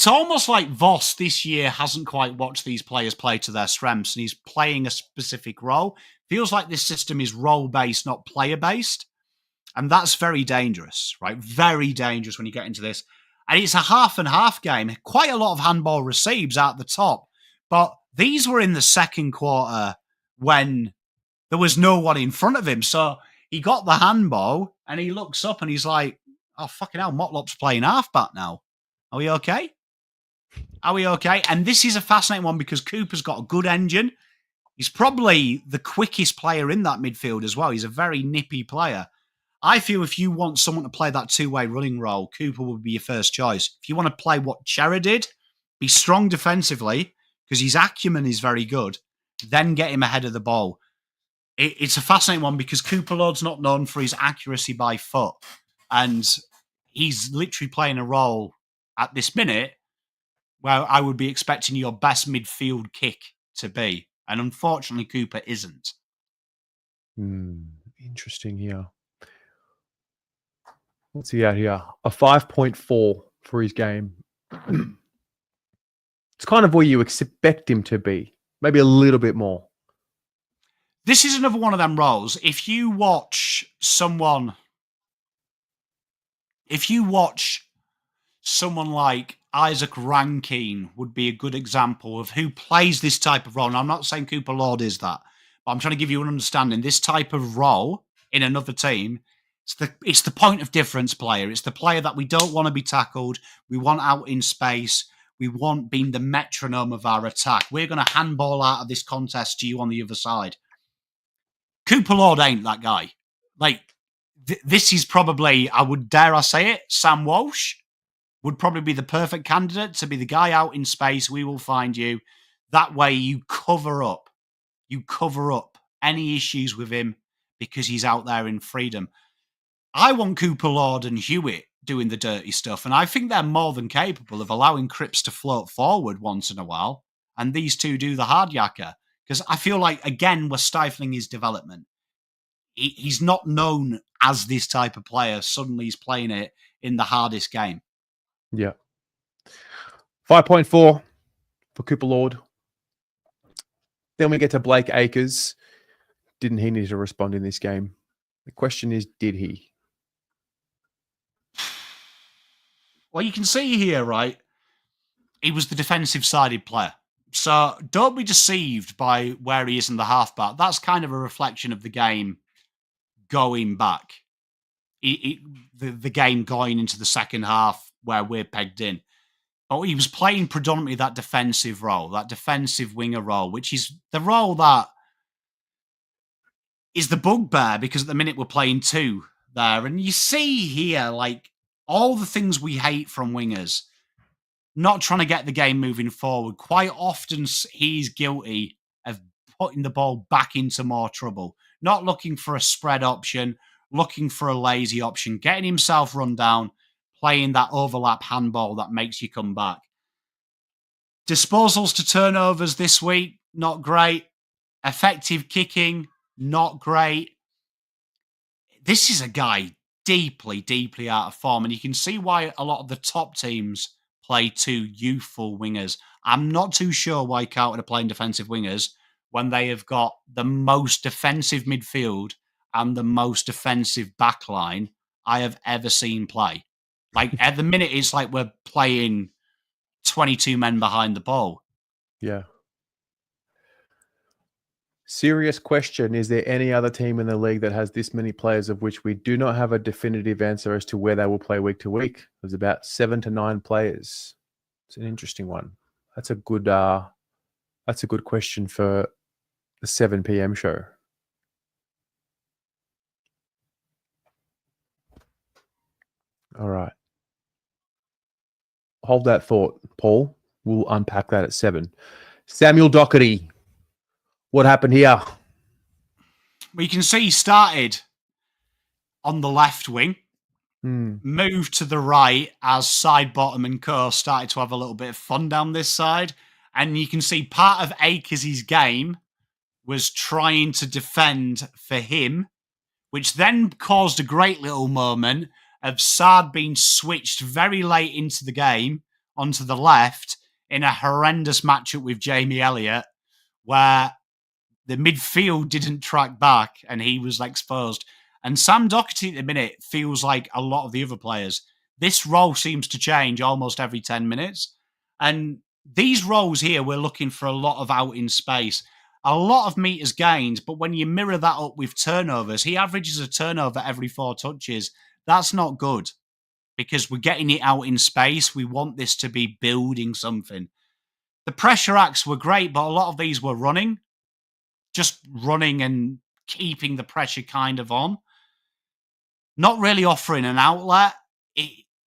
almost like Voss this year hasn't quite watched these players play to their strengths, and he's playing a specific role. Feels like this system is role-based, not player-based. And that's very dangerous, right? Very dangerous when you get into this. And it's a half and half game. Quite a lot of handball receives out the top. But these were in the second quarter when there was no one in front of him. So he got the handball and he looks up and he's like, oh, fucking hell, Motlop's playing halfback now. Are we okay? And this is a fascinating one because Cooper's got a good engine. He's probably the quickest player in that midfield as well. He's a very nippy player. I feel if you want someone to play that two-way running role, Cooper would be your first choice. If you want to play what Chera did, be strong defensively, because his acumen is very good, then get him ahead of the ball. It's a fascinating one because Cooper Lord's not known for his accuracy by foot. And he's literally playing a role at this minute where I would be expecting your best midfield kick to be. And unfortunately, Cooper isn't. Interesting here. What's he at here? A 5.4 for his game. It's kind of where you expect him to be. Maybe a little bit more. This is another one of them roles. If you watch someone like Isaac Rankine would be a good example of who plays this type of role. And I'm not saying Cooper Lord is that, but I'm trying to give you an understanding. This type of role in another team, it's the point of difference player. It's the player that we don't want to be tackled. We want out in space. We want being the metronome of our attack. We're going to handball out of this contest to you on the other side. Cooper Lord ain't that guy. Like, this is probably, dare I say it, Sam Walsh would probably be the perfect candidate to be the guy out in space. We will find you. That way you cover up any issues with him because he's out there in freedom. I want Cooper Lord and Hewitt doing the dirty stuff, and I think they're more than capable of allowing Cripps to float forward once in a while, and these two do the hard yakka. Because I feel like, again, we're stifling his development. He's not known as this type of player. Suddenly he's playing it in the hardest game. Yeah. 5.4 for Cooper Lord. Then we get to Blake Acres. Didn't he need to respond in this game? The question is, did he? Well, you can see here, right? He was the defensive-sided player. So don't be deceived by where he is in the halfback. That's kind of a reflection of the game going back. The game going into the second half where we're pegged in. But he was playing predominantly that defensive role, that defensive winger role, which is the role that is the bugbear because at the minute we're playing two there. And you see here, like, all the things we hate from wingers. Not trying to get the game moving forward. Quite often he's guilty of putting the ball back into more trouble. Not looking for a spread option, looking for a lazy option, getting himself run down, playing that overlap handball that makes you come back. Disposals to turnovers this week, not great. Effective kicking, not great. This is a guy deeply, deeply out of form, and you can see why a lot of the top teams play two youthful wingers. I'm not too sure why Carlton are playing defensive wingers when they have got the most defensive midfield and the most defensive backline I have ever seen play. Like, at the minute, it's like we're playing 22 men behind the ball. Yeah. Serious question. Is there any other team in the league that has this many players of which we do not have a definitive answer as to where they will play week to week? There's about 7 to 9 players. It's an interesting one. That's a good question for the 7 p.m. show. All right. Hold that thought, Paul. We'll unpack that at 7. Samuel Doherty. What happened here? Well, you can see he started on the left wing, moved to the right as Sidebottom and co started to have a little bit of fun down this side. And you can see part of Akers' game was trying to defend for him, which then caused a great little moment of Saad being switched very late into the game onto the left in a horrendous matchup with Jamie Elliott, where the midfield didn't track back and he was exposed. And Sam Doherty at the minute feels like a lot of the other players. This role seems to change almost every 10 minutes. And these roles here, we're looking for a lot of out in space, a lot of meters gained. But when you mirror that up with turnovers, he averages a turnover every 4 touches. That's not good because we're getting it out in space. We want this to be building something. The pressure acts were great, but a lot of these were running. Just running and keeping the pressure kind of on. Not really offering an outlet.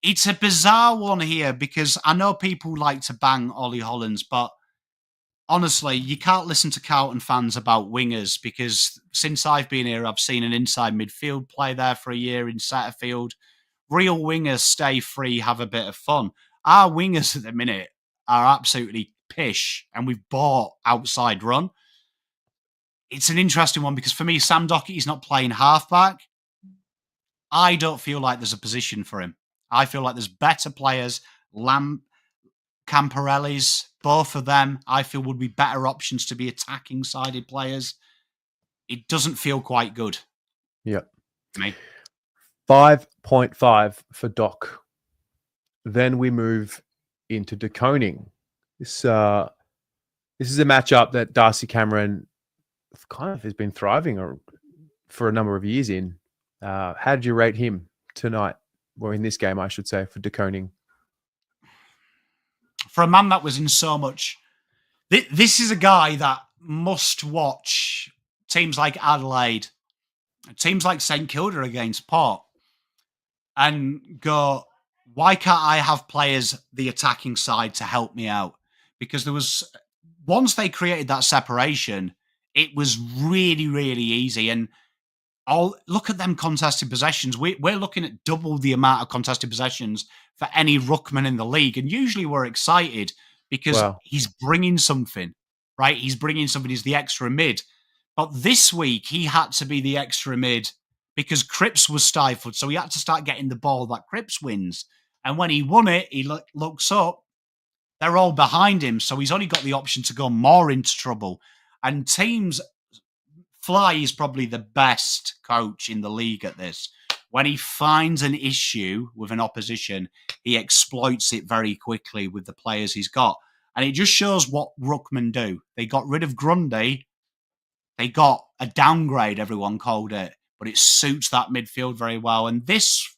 It's a bizarre one here because I know people like to bang Ollie Hollands, but honestly, you can't listen to Carlton fans about wingers because since I've been here, I've seen an inside midfield play there for a year in Setterfield. Real wingers stay free, have a bit of fun. Our wingers at the minute are absolutely pish, and we've bought outside run. It's an interesting one because for me, Sam Doherty's not playing halfback. I don't feel like there's a position for him. I feel like there's better players. Camparelli's, both of them, I feel would be better options to be attacking sided players. It doesn't feel quite good. Yeah. To me. 5.5 for Doc. Then we move into DeConing. This is a matchup that Darcy Cameron kind of has been thriving for a number of years in. How did you rate him tonight, or in this game, I should say, for DeConing? For a man that was in so much, this is a guy that must watch teams like Adelaide teams like St Kilda against Port, and go, why can't I have players the attacking side to help me out? Because there was, once they created that separation, it was really, really easy. And look at them contested possessions. We're looking at double the amount of contested possessions for any ruckman in the league. And usually we're excited because Wow. he's bringing something, right? He's bringing something. He's the extra mid. But this week he had to be the extra mid because Cripps was stifled. So he had to start getting the ball that Cripps wins. And when he won it, he looks up. They're all behind him. So he's only got the option to go more into trouble. And teams, Fly is probably the best coach in the league at this. When he finds an issue with an opposition, he exploits it very quickly with the players he's got. And it just shows what ruckmen do. They got rid of Grundy. They got a downgrade, everyone called it, but it suits that midfield very well. And this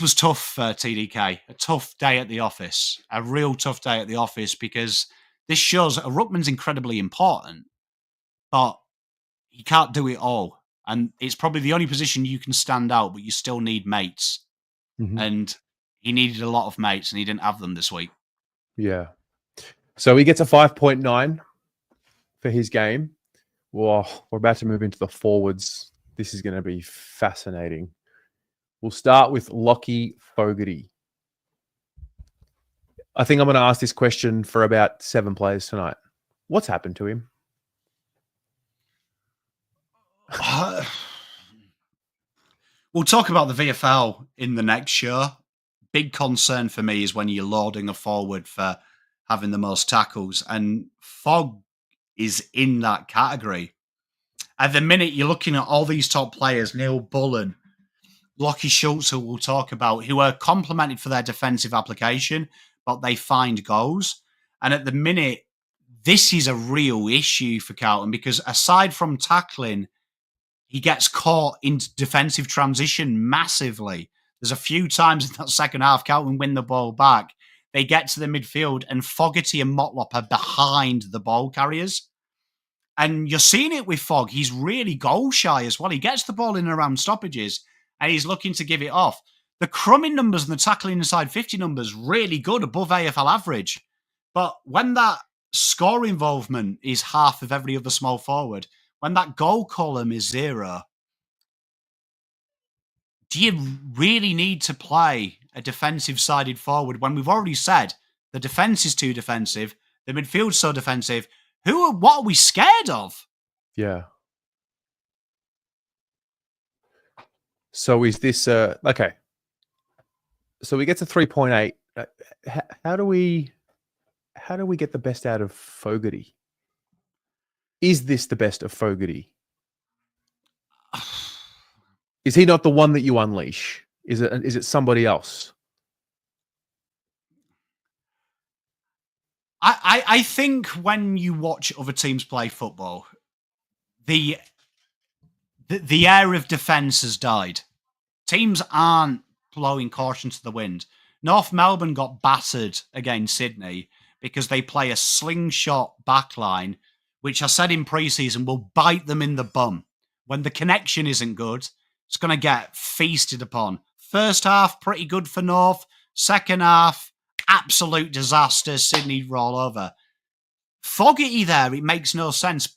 was tough for TDK, a tough day at the office, a real tough day at the office, because this shows a ruckman's incredibly important, but you can't do it all. And it's probably the only position you can stand out, but you still need mates. Mhm. And he needed a lot of mates, and he didn't have them this week. Yeah. So he gets a 5.9 for his game. Whoa, we're about to move into the forwards. This is going to be fascinating. We'll start with Lockie Fogarty. I think I'm going to ask this question for about 7 players tonight. What's happened to him? We'll talk about the VFL in the next show. Big concern for me is when you're loading a forward for having the most tackles, and Fogg is in that category. At the minute, you're looking at all these top players, Neil Bullen, Lockie Schultz, who we'll talk about, who are complimented for their defensive application, but they find goals. And at the minute, this is a real issue for Carlton, because aside from tackling, he gets caught in defensive transition massively. There's a few times in that second half, Carlton win the ball back. They get to the midfield, and Fogarty and Motlop are behind the ball carriers. And you're seeing it with Fogg. He's really goal shy as well. He gets the ball in and around stoppages, and he's looking to give it off. The crumbing numbers and the tackling inside 50 numbers, really good, above AFL average. But when that score involvement is half of every other small forward, when that goal column is 0, do you really need to play a defensive-sided forward when we've already said the defence is too defensive, the midfield's so defensive? What are we scared of? Yeah. So is this okay? So we get to 3.8. How do we get the best out of Fogarty? Is this the best of Fogarty? Is he not the one that you unleash? Is it somebody else? I think when you watch other teams play football, the air of defence has died. Teams aren't blowing caution to the wind. North Melbourne got battered against Sydney because they play a slingshot backline, which I said in pre-season will bite them in the bum. When the connection isn't good, it's going to get feasted upon. First half, pretty good for North. Second half, absolute disaster. Sydney roll over. Fogarty there, it makes no sense.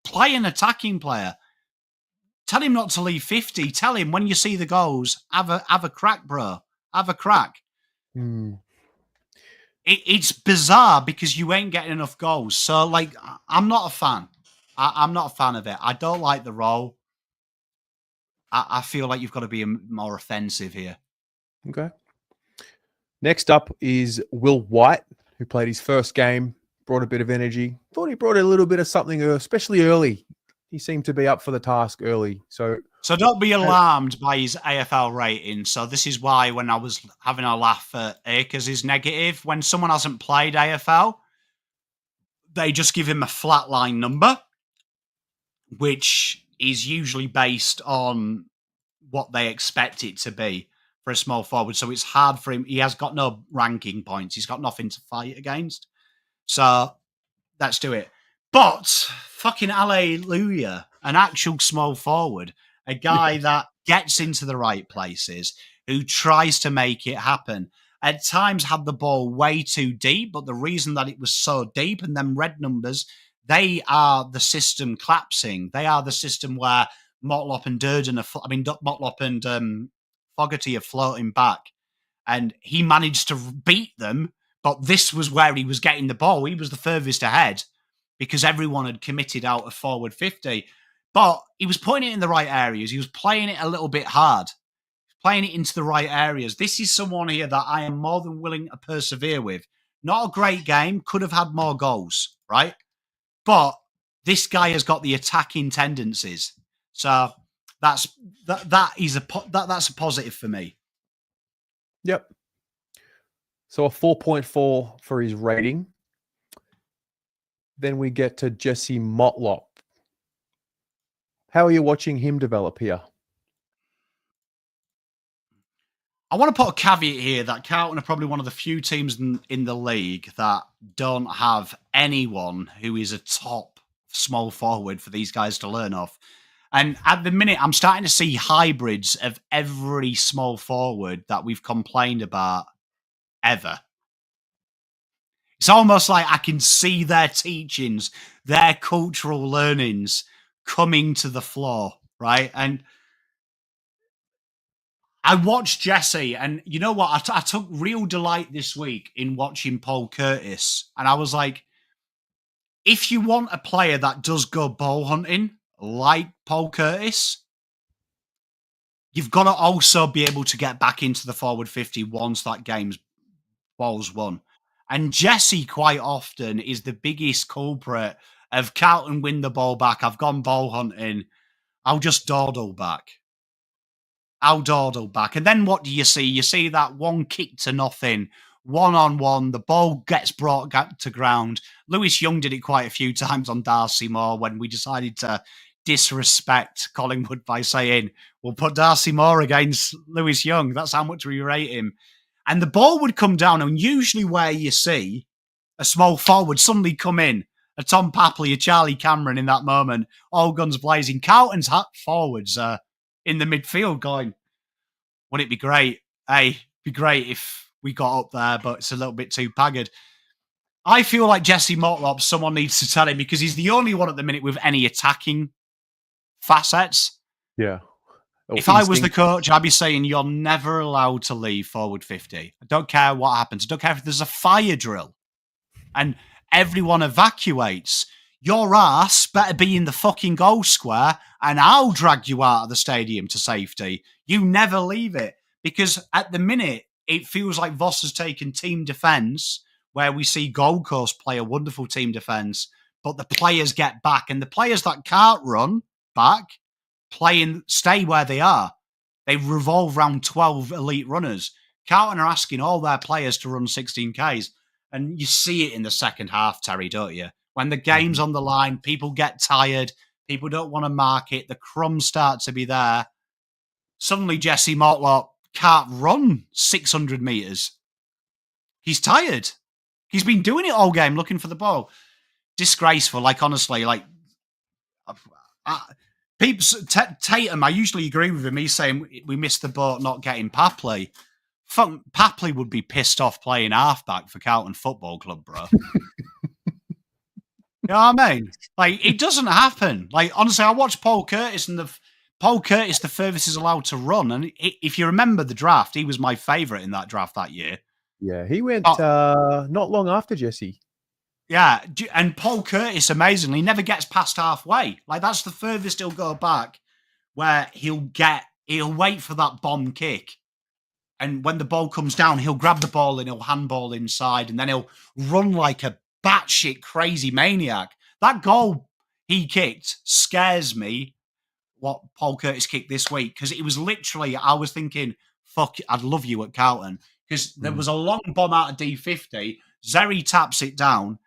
Play an attacking player. Tell him not to leave 50. Tell him when you see the goals, have a crack, bro. Have a crack. It's bizarre because you ain't getting enough goals. So, like, I'm not a fan. I'm not a fan of it. I don't like the role. I feel like you've got to be more offensive here. Okay. Next up is Will White, who played his first game, brought a bit of energy. Thought he brought a little bit of something, especially early. He seemed to be up for the task early. So don't be alarmed by his AFL rating. So this is why when I was having a laugh at Akers is negative, when someone hasn't played AFL, they just give him a flatline number, which is usually based on what they expect it to be for a small forward. So it's hard for him. He has got no ranking points. He's got nothing to fight against. So let's do it. But fucking hallelujah. an actual small forward, a guy that gets into the right places, who tries to make it happen. At times had the ball way too deep, but the reason that it was so deep and them red numbers, they are the system collapsing. They are the system where Motlop and Durden Motlop and Fogarty are floating back. And he managed to beat them, but this was where he was getting the ball. He was the furthest ahead because everyone had committed out of forward 50. But he was putting it in the right areas. He was playing it a little bit hard, playing it into the right areas. This is someone here that I am more than willing to persevere with. Not a great game, could have had more goals, right? But this guy has got the attacking tendencies. So that's a positive for me. Yep. So a 4.4 for his rating. Then we get to Jesse Motlop. How are you watching him develop here? I want to put a caveat here that Carlton are probably one of the few teams in the league that don't have anyone who is a top small forward for these guys to learn off. And at the minute, I'm starting to see hybrids of every small forward that we've complained about ever. It's almost like I can see their teachings, their cultural learnings coming to the floor, right? And I watched Jesse, and you know what? I took real delight this week in watching Paul Curtis. And I was like, if you want a player that does go ball hunting like Paul Curtis, you've got to also be able to get back into the forward 50 once that game's ball's won. And Jesse quite often is the biggest culprit of Carlton win the ball back. I've gone ball hunting. I'll just dawdle back. And then what do you see? You see that one kick to nothing, 1-on-1. The ball gets brought to ground. Lewis Young did it quite a few times on Darcy Moore when we decided to disrespect Collingwood by saying, we'll put Darcy Moore against Lewis Young. That's how much we rate him. And the ball would come down, and usually where you see a small forward suddenly come in, a Tom Papley, a Charlie Cameron in that moment, all guns blazing. Carlton's forwards in the midfield going, would it be great? Hey, it'd be great if we got up there, but it's a little bit too haggard. I feel like Jesse Motlop, someone needs to tell him, because he's the only one at the minute with any attacking facets. Yeah. If I was the coach, I'd be saying you're never allowed to leave forward 50. I don't care what happens. I don't care if there's a fire drill and everyone evacuates. Your ass better be in the fucking goal square and I'll drag you out of the stadium to safety. You never leave it, because at the minute, it feels like Voss has taken team defence, where we see Gold Coast play a wonderful team defence, but the players get back, and the players that can't run back stay where they are. They revolve around 12 elite runners. Carlton are asking all their players to run 16Ks. And you see it in the second half, Terry, don't you? When the game's on the line, people get tired. People don't want to mark it. The crumbs start to be there. Suddenly, Jesse Motlop can't run 600 metres. He's tired. He's been doing it all game, looking for the ball. Disgraceful. Like, honestly, like... Tatum, I usually agree with him. He's saying we missed the boat not getting Papley. Papley would be pissed off playing halfback for Carlton Football Club, bro. You know what I mean? Like, it doesn't happen. Like, honestly, I watched Paul Curtis, and Paul Curtis, the furthest is allowed to run. And if you remember the draft, he was my favourite in that draft that year. Yeah, he went not long after Jesse. Yeah, and Paul Curtis, amazingly, never gets past halfway. Like, that's the furthest he'll go back, where he'll wait for that bomb kick. And when the ball comes down, he'll grab the ball and he'll handball inside, and then he'll run like a batshit crazy maniac. That goal he kicked scares me, what Paul Curtis kicked this week, because it was literally, I was thinking, fuck, I'd love you at Carlton. Because there was a long bomb out of D50, Zeri taps it down,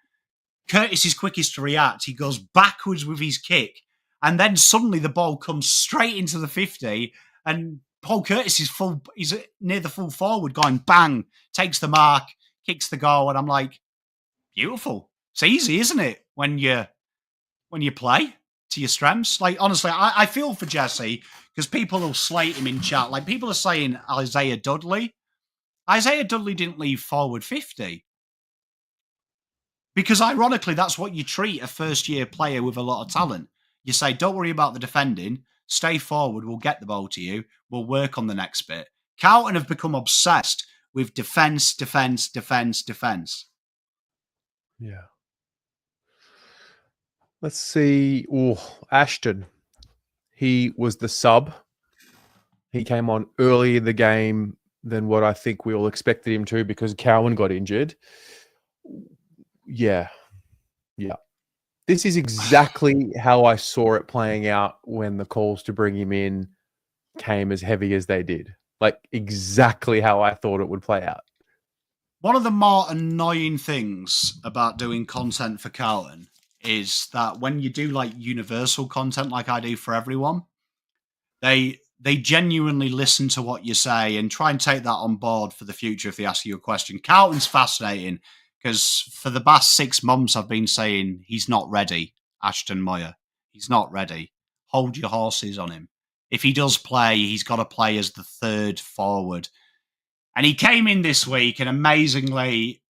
Curtis is quickest to react. He goes backwards with his kick, and then suddenly the ball comes straight into the 50, and Paul Curtis he's near the full forward, going bang, takes the mark, kicks the goal, and I'm like, beautiful. It's easy, isn't it? When you play, to your strengths. Like, honestly, I feel for Jesse because people will slate him in chat. Like, people are saying Isaiah Dudley. Isaiah Dudley didn't leave forward 50. Because ironically, that's what you treat a first-year player with a lot of talent. You say, don't worry about the defending. Stay forward. We'll get the ball to you. We'll work on the next bit. Carlton have become obsessed with defence, defence, defence, defence. Yeah. Let's see. Oh, Ashton. He was the sub. He came on early in the game than what I think we all expected him to because Cowan got injured. Yeah. This is exactly how I saw it playing out when the calls to bring him in came as heavy as they did. Like, exactly how I thought it would play out. One of the more annoying things about doing content for Carlton is that when you do like universal content like I do for everyone, they genuinely listen to what you say and try and take that on board for the future if they ask you a question. Carlton's fascinating because for the past 6 months I've been saying he's not ready, Ashton Moyer. He's not ready. Hold your horses on him. If he does play, he's got to play as the third forward. And he came in this week and amazingly,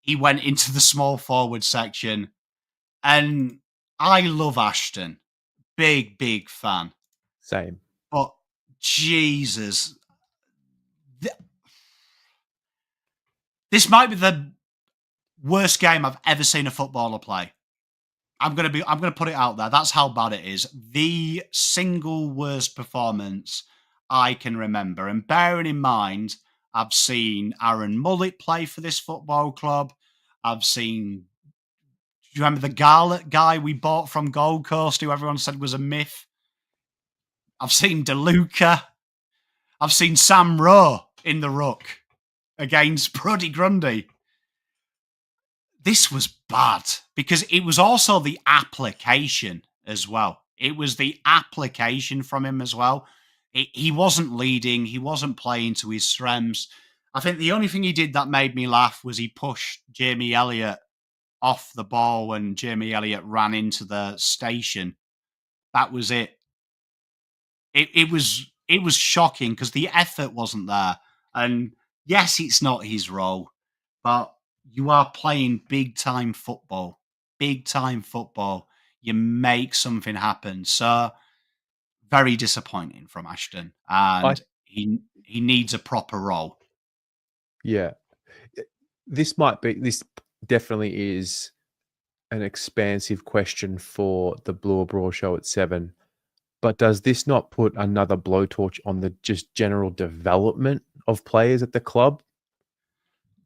he went into the small forward section. And I love Ashton. Big, big fan. Same. But Jesus. This might be the worst game I've ever seen a footballer play. I'm gonna put it out there. That's how bad it is. The single worst performance I can remember. And bearing in mind, I've seen Aaron Mullet play for this football club. I've seen, do you remember the Garlett guy we bought from Gold Coast who everyone said was a myth? I've seen DeLuca. I've seen Sam Rowe in the ruck against Brody Grundy. This was bad because it was also the application as well. It was the application from him as well. He wasn't leading. He wasn't playing to his strengths. I think the only thing he did that made me laugh was he pushed Jamie Elliott off the ball when Jamie Elliott ran into the station. That was it. It was shocking because the effort wasn't there. And yes, it's not his role, but you are playing big time football. Big time football. You make something happen. So very disappointing from Ashton. And he needs a proper role. Yeah. This definitely is an expansive question for the Blue or Brawl show at 7. But does this not put another blowtorch on the just general development of players at the club?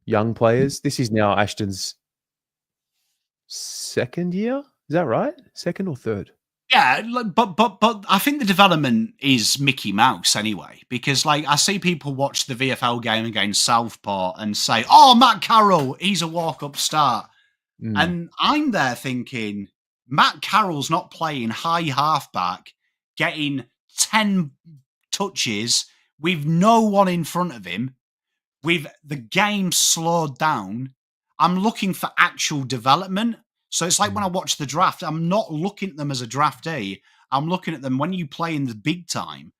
Young players. This is now Ashton's second year. Is that right? Second or third? Yeah, but I think the development is Mickey Mouse anyway, because like I see people watch the VFL game against Southport and say, "Oh, Matt Carroll, he's a walk-up start," and I'm there thinking Matt Carroll's not playing high halfback, getting 10 touches with no one in front of him, with the game slowed down. I'm looking for actual development. So it's like when I watch the draft, I'm not looking at them as a draftee. I'm looking at them when you play in the big time.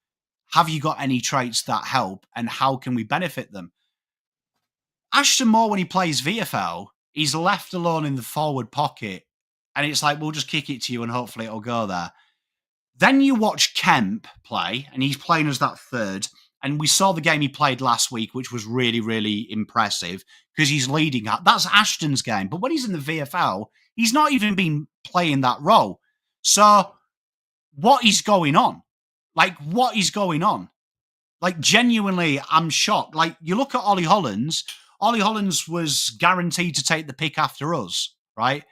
Have you got any traits that help and how can we benefit them? Ashton Moore, when he plays VFL, he's left alone in the forward pocket. And it's like, we'll just kick it to you and hopefully it'll go there. Then you watch Kemp play and he's playing as that third. And we saw the game he played last week, which was really, really impressive because he's leading. That's Ashton's game. But when he's in the VFL, he's not even been playing that role. So what is going on? Like, what is going on? Like, genuinely, I'm shocked. Like, you look at Ollie Hollands. Ollie Hollands was guaranteed to take the pick after us, right?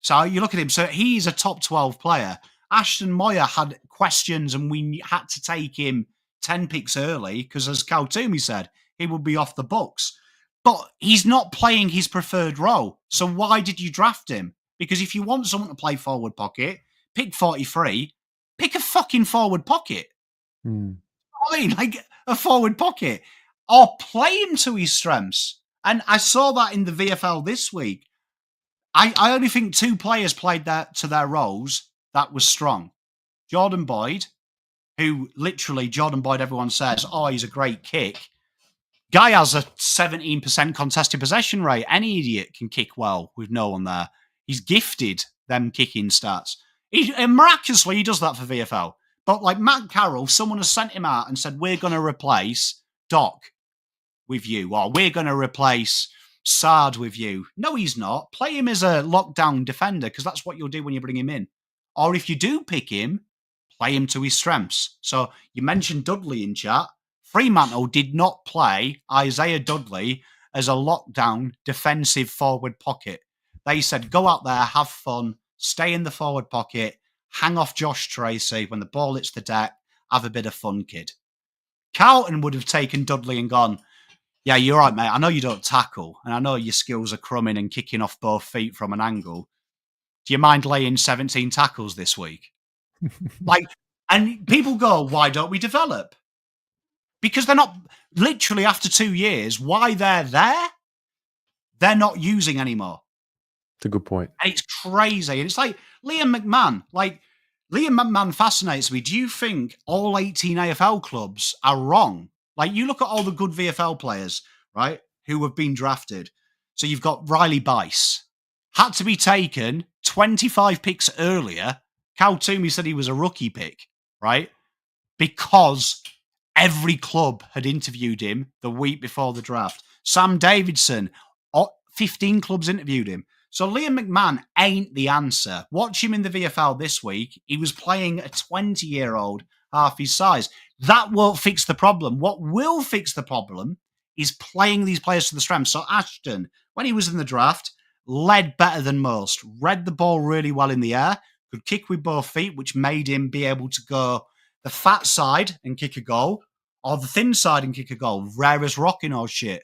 So you look at him. So he's a top 12 player. Ashton Moyer had questions and we had to take him 10 picks early because, as Cal Toomey said, he would be off the books. But he's not playing his preferred role. So why did you draft him? Because if you want someone to play forward pocket, pick 43, pick a fucking forward pocket. I mean, like a forward pocket. Or play him to his strengths. And I saw that in the VFL this week. I only think 2 players played that to their roles. that was strong. Jordan Boyd, who literally Jordan Boyd, everyone says, oh, he's a great kick. Guy has a 17% contested possession rate. Any idiot can kick well with no one there. He's gifted them kicking stats. And miraculously, he does that for VFL. But like Matt Carroll, someone has sent him out and said, we're going to replace Doc with you, or we're going to replace Sard with you. No, he's not. Play him as a lockdown defender, because that's what you'll do when you bring him in. Or if you do pick him, play him to his strengths. So you mentioned Dudley in chat. Fremantle did not play Isaiah Dudley as a lockdown defensive forward pocket. They said, go out there, have fun, stay in the forward pocket, hang off Josh Tracy when the ball hits the deck, have a bit of fun, kid. Carlton would have taken Dudley and gone, yeah, you're right, mate. I know you don't tackle, and I know your skills are crumbing and kicking off both feet from an angle. Do you mind laying 17 tackles this week? And people go, why don't we develop? Because they're not, literally after 2 years, why they're there, they're not using anymore. It's a good point. And it's crazy. And it's like Liam McMahon. Like, Liam McMahon fascinates me. Do you think all 18 AFL clubs are wrong? Like, you look at all the good VFL players, right, who have been drafted. So you've got Riley Bice. Had to be taken 25 picks earlier. Cal Toomey said he was a rookie pick, right? Because every club had interviewed him the week before the draft. Sam Davidson, 15 clubs interviewed him. So Liam McMahon ain't the answer. Watch him in the VFL this week. He was playing a 20-year-old half his size. That won't fix the problem. What will fix the problem is playing these players to the strength. So Ashton, when he was in the draft, led better than most, read the ball really well in the air, could kick with both feet, which made him be able to go the fat side and kick a goal, or the thin side and kick a goal, rare as rocking or shit.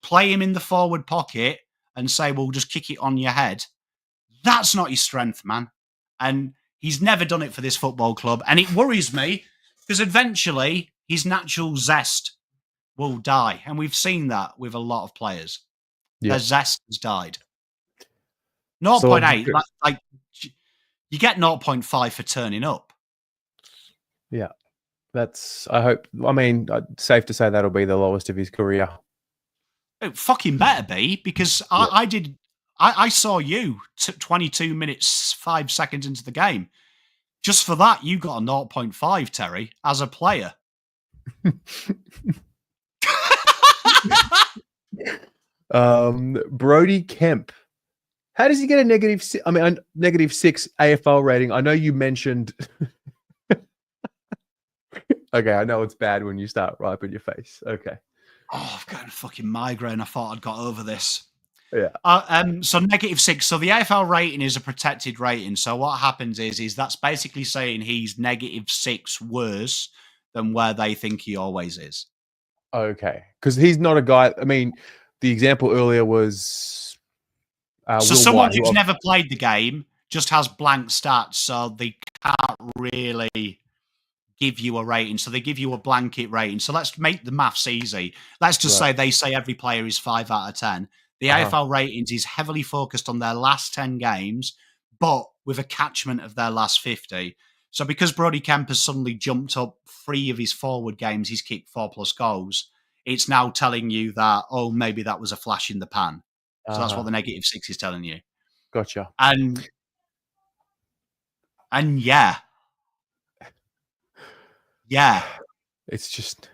Play him in the forward pocket and say, well, just kick it on your head. That's not his strength, man. And he's never done it for this football club. And it worries me because eventually his natural zest will die. And we've seen that with a lot of players. Yeah. Their zest has died. 0.8, like you get 0.5 for turning up. Yeah. Safe to say that'll be the lowest of his career. It fucking better be, because I saw you 22 minutes, 5 seconds into the game. Just for that, you got a 0.5, Terry, as a player. Brody Kemp. How does he get a -6 AFL rating? I know you mentioned... Okay, I know it's bad when you start right in your face. Okay. Oh, I've got a fucking migraine. I thought I'd got over this. Yeah. So -6. So the AFL rating is a protected rating. So what happens is that's basically saying he's -6 worse than where they think he always is. Okay. Because he's not a guy... I mean, the example earlier was... so someone who's never played the game just has blank stats, so they can't really give you a rating. So they give you a blanket rating. So let's make the maths easy. Let's just say they say every player is 5 out of 10. The AFL ratings is heavily focused on their last 10 games, but with a catchment of their last 50. So because Brody Kemp has suddenly jumped up 3 of his forward games, he's kicked 4+ goals, it's now telling you that, oh, maybe that was a flash in the pan. So that's what the -6 is telling you. Gotcha. And yeah. Yeah. It's just,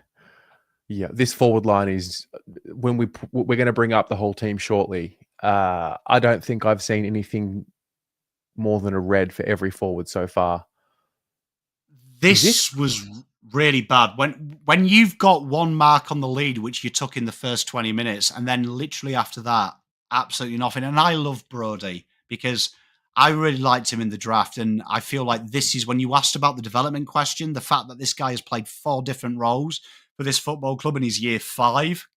this forward line is, when we're going to bring up the whole team shortly. I don't think I've seen anything more than a red for every forward so far. This was really bad. When you've got 1 mark on the lead, which you took in the first 20 minutes, and then literally after that, absolutely nothing. And I love Brody because I really liked him in the draft. And I feel like this is when you asked about the development question, the fact that this guy has played 4 different roles for this football club in his year 5.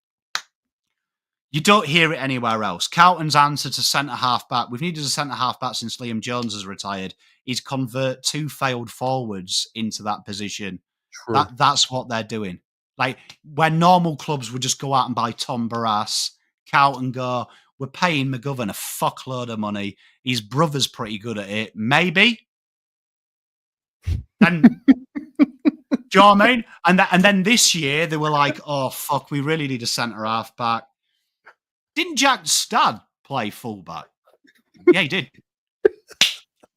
You don't hear it anywhere else. Carlton's answer to centre-half back, we've needed a centre-half back since Liam Jones has retired, is convert 2 failed forwards into that position. That's what they're doing. Like, where normal clubs would just go out and buy Tom Barras, Carlton go, we're paying McGovern a fuckload of money. His brother's pretty good at it. Maybe. Then, do you know what I mean? And then this year they were like, oh fuck, we really need a centre half back. Didn't Jack Stad play fullback? Yeah, he did.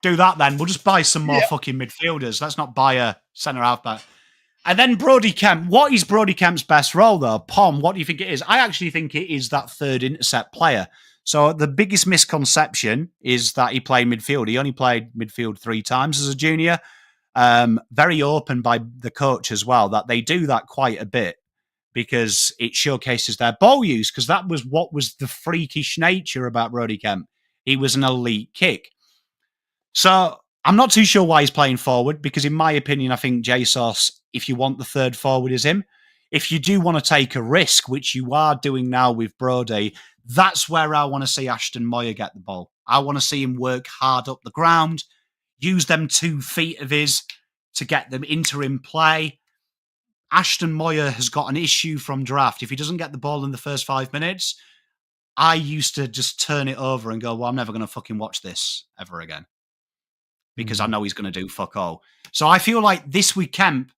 Do that then. We'll just buy some more fucking midfielders. Let's not buy a centre half back. And then Brodie Kemp. What is Brodie Kemp's best role, though? Pom, what do you think it is? I actually think it is that third intercept player. So the biggest misconception is that he played midfield. He only played midfield 3 times as a junior. Very open by the coach as well, that they do that quite a bit because it showcases their ball use, because that was what was the freakish nature about Brodie Kemp. He was an elite kick. So I'm not too sure why he's playing forward, because in my opinion, I think Jesus, if you want the third forward, is him. If you do want to take a risk, which you are doing now with Brodie, that's where I want to see Ashton Moyer get the ball. I want to see him work hard up the ground, use them 2 feet of his to get them interim play. Ashton Moyer has got an issue from draft. If he doesn't get the ball in the first 5 minutes, I used to just turn it over and go, well, I'm never going to fucking watch this ever again, because I know he's going to do fuck all. So I feel like this week Kemp,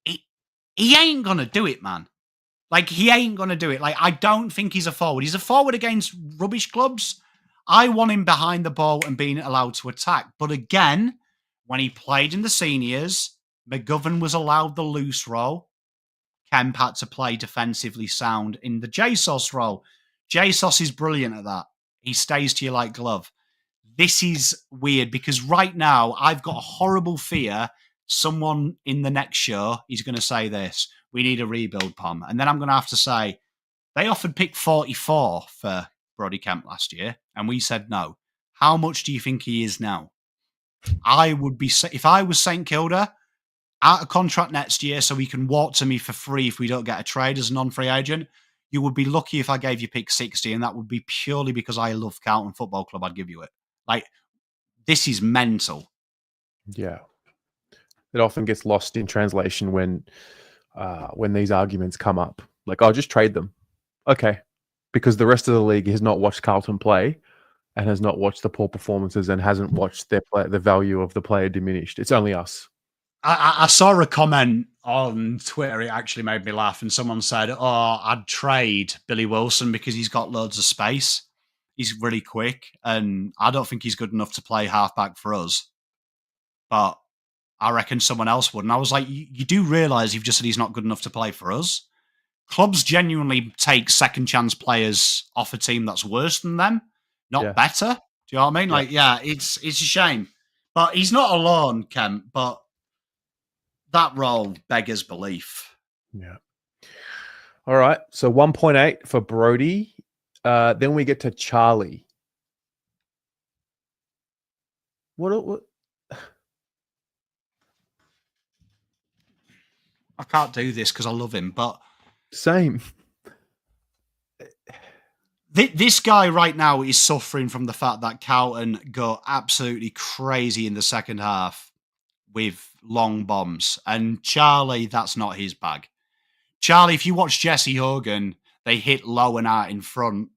he ain't going to do it, man. Like, he ain't going to do it. Like, I don't think he's a forward. He's a forward against rubbish clubs. I want him behind the ball and being allowed to attack. But again, when he played in the seniors, McGovern was allowed the loose role. Kemp had to play defensively sound in the JSOS role. JSOS is brilliant at that. He stays to you like glove. This is weird because right now I've got a horrible fear someone in the next show is going to say this: we need a rebuild, Pom. And then I'm going to have to say, they offered pick 44 for Brodie Kemp last year, and we said no. How much do you think he is now? I would be, if I was St Kilda, out of contract next year so he can walk to me for free if we don't get a trade as a non-free agent. You would be lucky if I gave you pick 60, and that would be purely because I love Carlton Football Club. I'd give you it. Like, this is mental. Yeah. It often gets lost in translation when these arguments come up. Like, I'll just trade them. Okay. Because the rest of the league has not watched Carlton play and has not watched the poor performances and hasn't watched their play, the value of the player diminished. It's only us. I saw a comment on Twitter. It actually made me laugh. And someone said, oh, I'd trade Billy Wilson because he's got loads of space. He's really quick. And I don't think he's good enough to play halfback for us. But I reckon someone else would. And I was like, you do realise you've just said he's not good enough to play for us? Clubs genuinely take second chance players off a team that's worse than them, not better. Do you know what I mean? Like, it's a shame. But he's not alone, Kemp. But that role beggars belief. Yeah. All right. So 1.8 for Brodie. Then we get to Charlie. What? I can't do this because I love him, but same. This guy right now is suffering from the fact that Carlton go absolutely crazy in the second half with long bombs. And Charlie, that's not his bag. Charlie, if you watch Jesse Hogan, they hit low and out in front.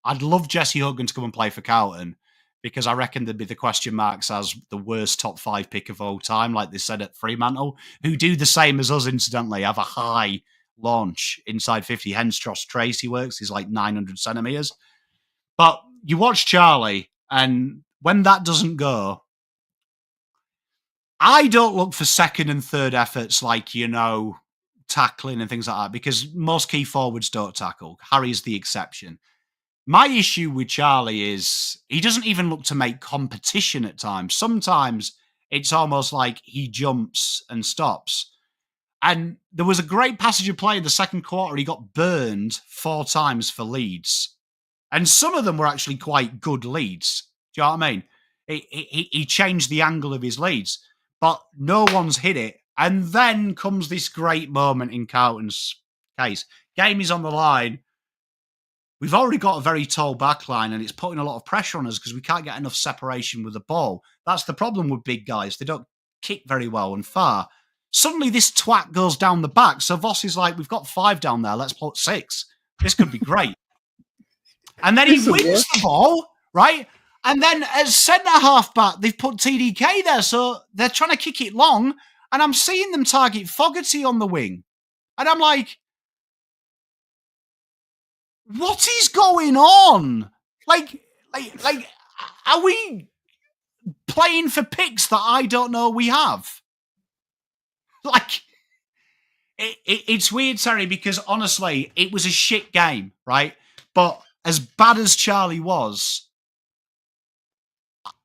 I'd love Jesse Hogan to come and play for Carlton, because I reckon there'd be the question marks as the worst top 5 pick of all time, like they said at Fremantle, who do the same as us, incidentally, have a high launch inside 50. Hence Josh Tracy works. He's like 900 centimetres. But you watch Charlie, and when that doesn't go, I don't look for second and third efforts like, tackling and things like that, because most key forwards don't tackle. Harry's the exception. My issue with Charlie is he doesn't even look to make competition at times. Sometimes it's almost like he jumps and stops. And there was a great passage of play in the second quarter. He got burned 4 times for leads. And some of them were actually quite good leads. Do you know what I mean? He changed the angle of his leads, but no one's hit it. And then comes this great moment in Carlton's case. Game is on the line. We've already got a very tall back line, and it's putting a lot of pressure on us because we can't get enough separation with the ball. That's the problem with big guys. They don't kick very well and far. Suddenly, this twat goes down the back. So Voss is like, we've got 5 down there. Let's put 6. This could be great. And then he wins the ball, right? And then as centre half back, they've put TDK there, so they're trying to kick it long. And I'm seeing them target Fogarty on the wing, and I'm like, what is going on? Like, are we playing for picks that I don't know we have? Like, it's weird, Terry, because honestly, it was a shit game, right? But as bad as Charlie was,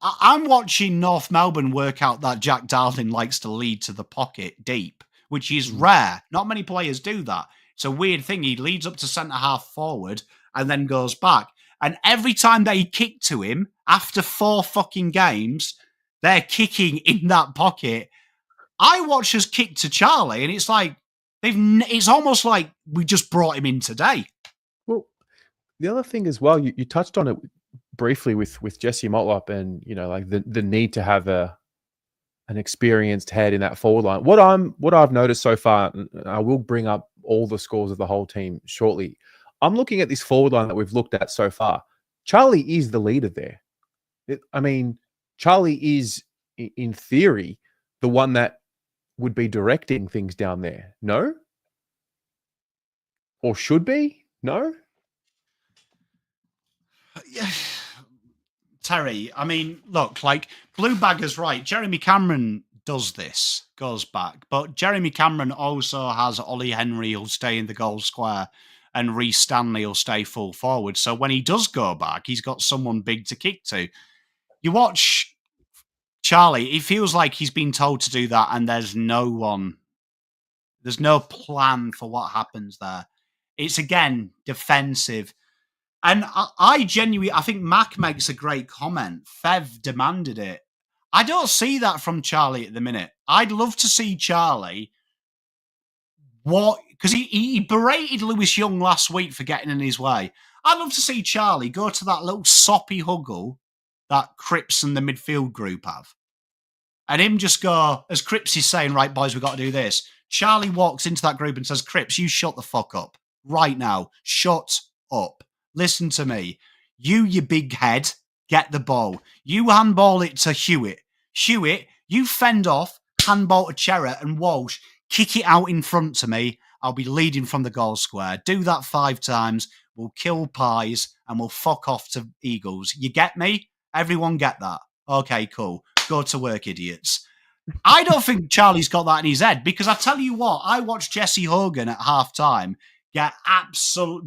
I'm watching North Melbourne work out that Jack Darling likes to lead to the pocket deep, which is rare. Not many players do that. It's a weird thing. He leads up to centre half forward and then goes back. And every time they kick to him after 4 fucking games, they're kicking in that pocket. I watch us kick to Charlie, and it's like it's almost like we just brought him in today. Well, the other thing as well, you touched on it briefly with Jesse Motlop, and like the need to have an experienced head in that forward line. What I've noticed so far, and I will bring up all the scores of the whole team shortly. I'm looking at this forward line that we've looked at so far. Charlie is the leader there. Charlie is, in theory, the one that would be directing things down there. No? Or should be? No? Yeah. Terry, look, like Blue Bagger's right. Jeremy Cameron does this, goes back. But Jeremy Cameron also has Ollie Henry who'll stay in the goal square and Reece Stanley will stay full forward. So when he does go back, he's got someone big to kick to. You watch Charlie, it feels like he's been told to do that and there's no plan for what happens there. It's, again, defensive. And I think Mac makes a great comment. Fev demanded it. I don't see that from Charlie at the minute. I'd love to see Charlie because he berated Lewis Young last week for getting in his way. I'd love to see Charlie go to that little soppy huggle that Cripps and the midfield group have. And him just go, as Cripps is saying, right, boys, we've got to do this. Charlie walks into that group and says, Cripps, you shut the fuck up. Right now. Shut up. Listen to me. You big head, get the ball. You handball it to Hewitt. Hewitt, you fend off, handball to Cherrett and Walsh. Kick it out in front to me. I'll be leading from the goal square. Do that 5 times. We'll kill pies and we'll fuck off to Eagles. You get me? Everyone get that? Okay, cool. Go to work, idiots. I don't think Charlie's got that in his head because I tell you what, I watched Jesse Hogan at halftime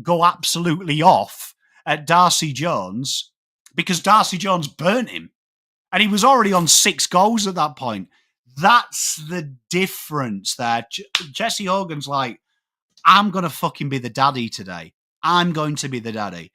go absolutely off at Darcy Jones because Darcy Jones burnt him. And he was already on 6 goals at that point. That's the difference there. Jesse Hogan's like, I'm going to fucking be the daddy today. I'm going to be the daddy.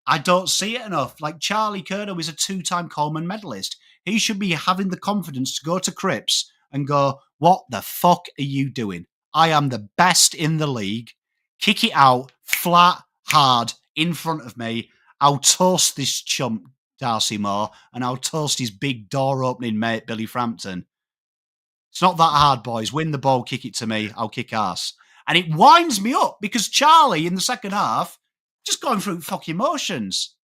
I don't see it enough. Like Charlie Curnow is a 2-time Coleman medalist. He should be having the confidence to go to Cripps and go, what the fuck are you doing? I am the best in the league. Kick it out, flat, hard, in front of me. I'll toast this chump, Darcy Moore, and I'll toast his big door-opening mate, Billy Frampton. It's not that hard, boys. Win the ball, kick it to me. I'll kick ass. And it winds me up because Charlie, in the second half, just going through fucking motions.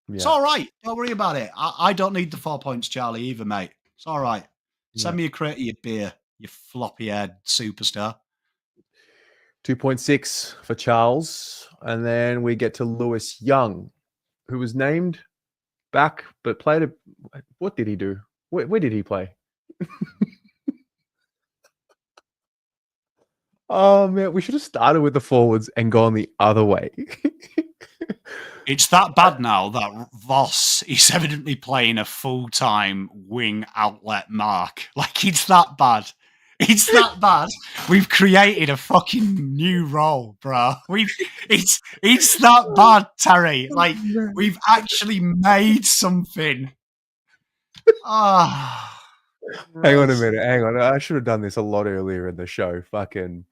Yeah. It's all right. Don't worry about it. I don't need the 4 points, Charlie, either, mate. It's all right. Send me a crate of your beer, you floppy-haired superstar. 2.6 for Charles. And then we get to Lewis Young, who was named back, but played a... What did he do? Where did he play? Oh, man, we should have started with the forwards and gone the other way. It's that bad now that Voss is evidently playing a full-time wing outlet mark. Like, it's that bad. It's that bad. We've created a fucking new role, bro. It's that bad, Terry. Like, we've actually made something. Ah. Hang on a minute. Hang on. I should have done this a lot earlier in the show. Fucking.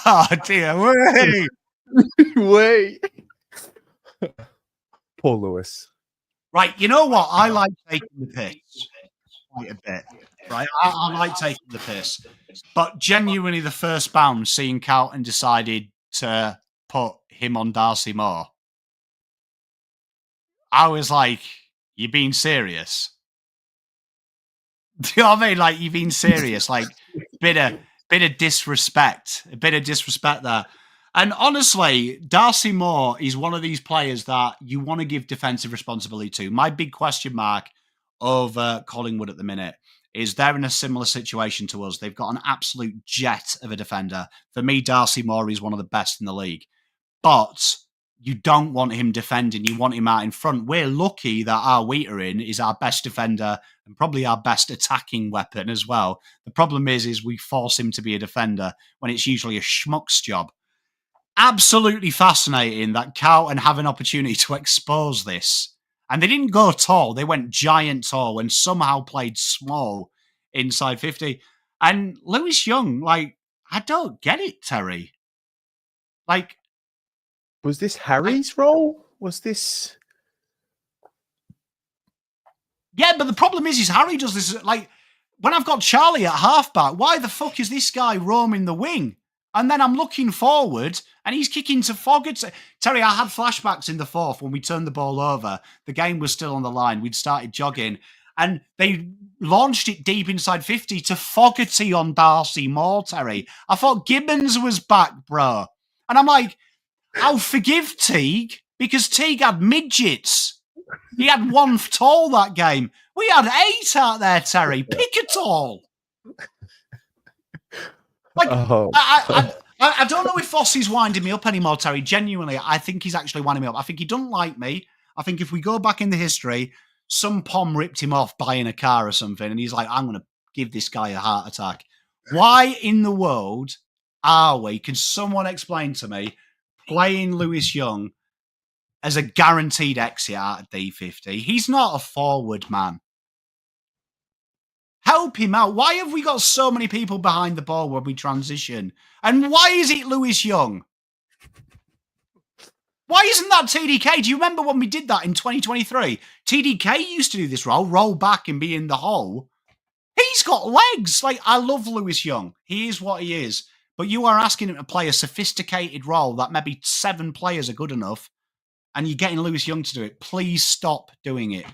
Oh, dear. Wait. Wait. Poor Lewis. Right. You know what? I like taking the piss quite a bit. Right. I like taking the piss. But genuinely, the first bounce, seeing Carlton decided to put him on Darcy Moore. I was like, you being serious? Do you know what I mean? Like, you being serious? Like, bit of disrespect. A bit of disrespect there. And honestly, Darcy Moore is one of these players that you want to give defensive responsibility to. My big question mark over Collingwood at the minute is they're in a similar situation to us. They've got an absolute jet of a defender. For me, Darcy Moore is one of the best in the league. But you don't want him defending. You want him out in front. We're lucky that our Wheaterin is our best defender and probably our best attacking weapon as well. The problem is we force him to be a defender when it's usually a schmuck's job. Absolutely fascinating that Carlton have an opportunity to expose this. And they didn't go tall. They went giant tall and somehow played small inside 50. And Lewis Young, like, I don't get it, Terry. Like, was this Harry's role? Was this? Yeah, but the problem is Harry does this. Like, when I've got Charlie at halfback, why the fuck is this guy roaming the wing? And then I'm looking forward and he's kicking to Fogarty. Terry, I had flashbacks in the fourth when we turned the ball over. The game was still on the line. We'd started jogging and they launched it deep inside 50 to Fogarty on Darcy Moore, Terry. I thought Gibbons was back, bro. And I'm like, I'll forgive Teague because Teague had midgets. He had one tall that game. We had 8 out there, Terry. Pick a tall. Like, I don't know if Fossey's winding me up anymore, Terry. Genuinely, I think he's actually winding me up. I think he doesn't like me. I think if we go back in the history, some pom ripped him off buying a car or something, and he's like, I'm going to give this guy a heart attack. Why in the world are we, can someone explain to me, playing Lewis Young as a guaranteed exit out of D50? He's not a forward, man. Help him out. Why have we got so many people behind the ball when we transition? And why is it Lewis Young? Why isn't that TDK? Do you remember when we did that in 2023? TDK used to do this roll back and be in the hole. He's got legs. Like, I love Lewis Young. He is what he is. But you are asking him to play a sophisticated role that maybe 7 players are good enough, and you're getting Lewis Young to do it. Please stop doing it.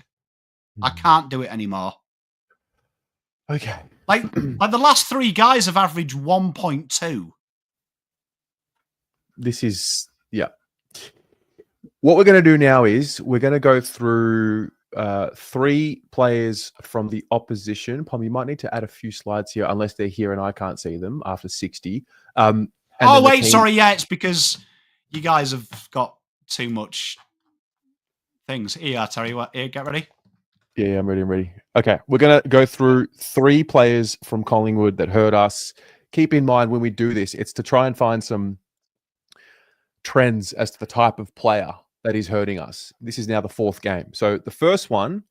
I can't do it anymore. Okay. Like the last 3 guys have averaged 1.2. This is, yeah. What we're going to do now is we're going to go through 3 players from the opposition. Pom, you might need to add a few slides here, unless they're here and I can't see them after 60. Sorry. Yeah, it's because you guys have got too much things. Here, Terry, here, get ready. Yeah, I'm ready. Okay, we're going to go through 3 players from Collingwood that hurt us. Keep in mind when we do this, it's to try and find some trends as to the type of player that is hurting us. This is now the 4th game. So the first one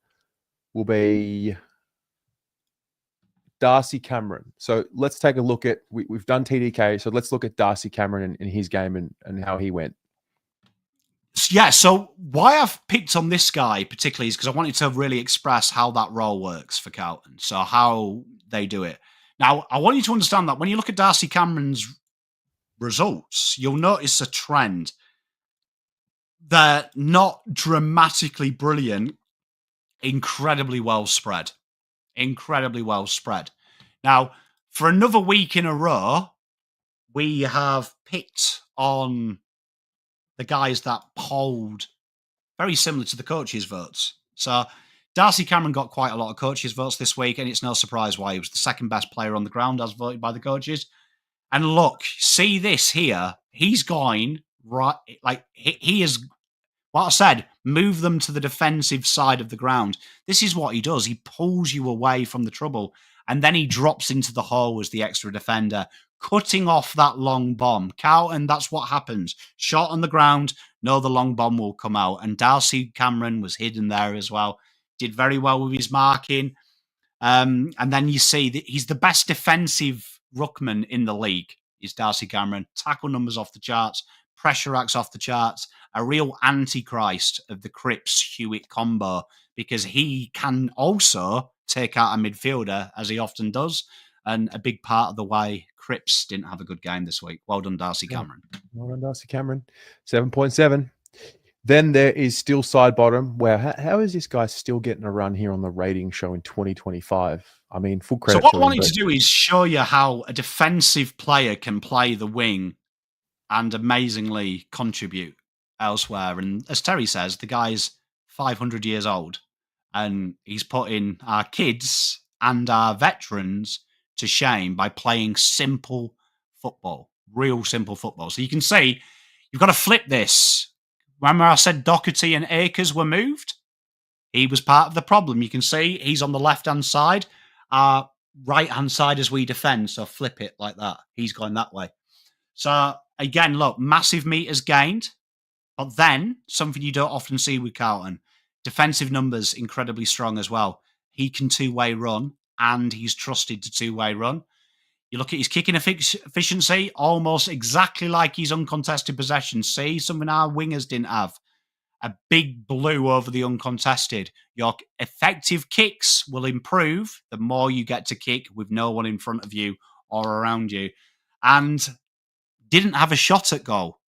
will be Darcy Cameron. So let's take a look at, we've done TDK, so let's look at Darcy Cameron in his game and how he went. Yeah, so why I've picked on this guy particularly is because I wanted to really express how that role works for Carlton. So how they do it. Now, I want you to understand that when you look at Darcy Cameron's results, you'll notice a trend. They're not dramatically brilliant, incredibly well spread. Incredibly well spread. Now, for another week in a row, we have picked on the guys that polled very similar to the coaches' votes. So Darcy Cameron got quite a lot of coaches' votes this week, and it's no surprise why. He was the second best player on the ground as voted by the coaches. And look, see this here. He's going right, like he is, what I said, move them to the defensive side of the ground. This is what he does. He pulls you away from the trouble, and then he drops into the hole as the extra defender, cutting off that long bomb. Carlton, that's what happens. Shot on the ground, know the long bomb will come out. And Darcy Cameron was hidden there as well. Did very well with his marking. And then you see that he's the best defensive ruckman in the league, is Darcy Cameron. Tackle numbers off the charts, pressure acts off the charts, a real antichrist of the Cripps-Hewitt combo, because he can also take out a midfielder, as he often does. And a big part of the way Cripps didn't have a good game this week. Well done, Darcy Cameron. Well done, Darcy Cameron. 7.7. Then there is still side bottom. Where how is this guy still getting a run here on the rating show in 2025? I mean, full credit. So what to I him, wanted to do is show you how a defensive player can play the wing and amazingly contribute elsewhere. And as Terry says, the guy's 500 years old, and he's putting our kids and our veterans to shame by playing simple football, real simple football. So you can see you've got to flip this. Remember I said Doherty and Akers were moved? He was part of the problem. You can see he's on the left-hand side. Our right-hand side as we defend, so flip it like that. He's going that way. So, again, look, massive meters gained. But then, something you don't often see with Carlton, defensive numbers incredibly strong as well. He can two-way run, and he's trusted to two-way run. You look at his kicking efficiency, almost exactly like his uncontested possession. See, something our wingers didn't have. A big blue over the uncontested. Your effective kicks will improve the more you get to kick with no one in front of you or around you. And didn't have a shot at goal.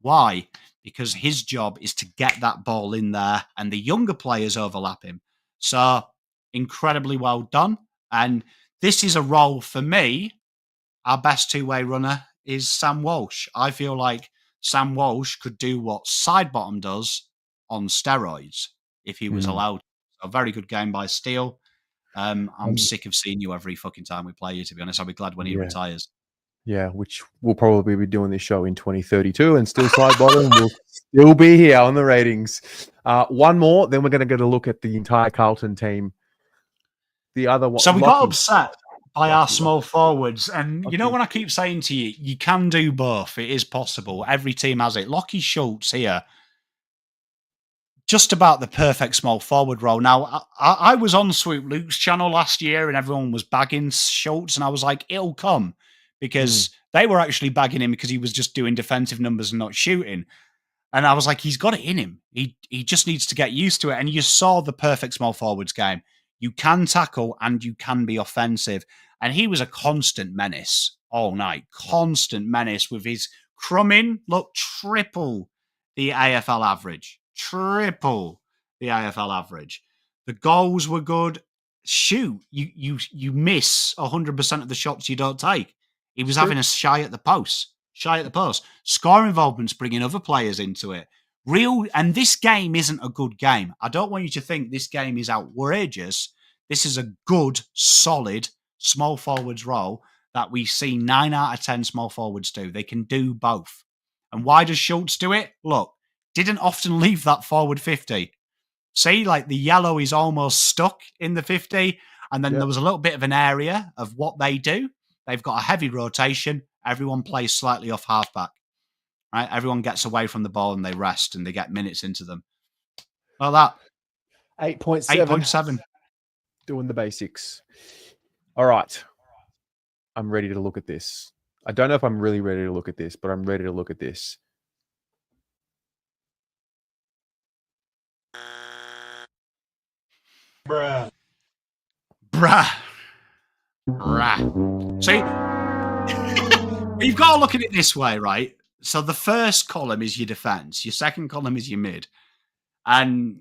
Why? Because his job is to get that ball in there and the younger players overlap him. So incredibly well done. And this is a role for me. Our best two-way runner is Sam Walsh. I feel like Sam Walsh could do what Sidebottom does on steroids if he was allowed. A very good game by Steele. I'm sick of seeing you every fucking time we play you, to be honest. I'll be glad when he retires. Yeah, which we'll probably be doing this show in 2032 and still side bottom. We'll still be here on the ratings. One more, then we're going to get a look at the entire Carlton team. The other one. So we got upset by our small forwards. And you know when I keep saying to you, you can do both. It is possible. Every team has it. Lockie Schultz here, just about the perfect small forward role. Now, I was on Swoop Luke's channel last year and everyone was bagging Schultz, and I was like, it'll come, because they were actually bagging him because he was just doing defensive numbers and not shooting. And I was like, he's got it in him. He just needs to get used to it. And you saw the perfect small forwards game. You can tackle and you can be offensive. And he was a constant menace all night. Constant menace with his crumbing. Look, triple the AFL average. Triple the AFL average. The goals were good. Shoot, you miss 100% of the shots you don't take. He was having a shy at the post. Score involvement's bringing other players into it. And this game isn't a good game. I don't want you to think this game is outrageous. This is a good, solid, small forwards role that we see 9 out of 10 small forwards do. They can do both. And why does Schultz do it? Look, didn't often leave that forward 50. See, like the yellow is almost stuck in the 50. And then there was a little bit of an area of what they do. They've got a heavy rotation. Everyone plays slightly off halfback. Right? Everyone gets away from the ball and they rest and they get minutes into them. Well, that 8.7. Doing the basics. All right. I'm ready to look at this. I don't know if I'm really ready to look at this, but I'm ready to look at this. Bruh. See, you've got to look at it this way, right? So the first column is your defense. Your second column is your mid. And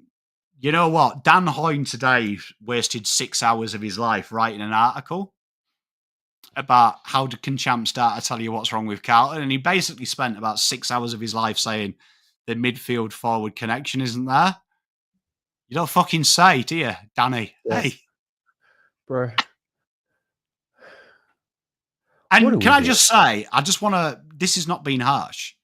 you know what? Dan Hoyne today wasted 6 hours of his life writing an article about how can champs start to tell you what's wrong with Carlton. And he basically spent about 6 hours of his life saying the midfield forward connection isn't there. You don't fucking say, do you, Danny? Yeah. Hey. Bro. And can I just say, I just want to, this is not being harsh,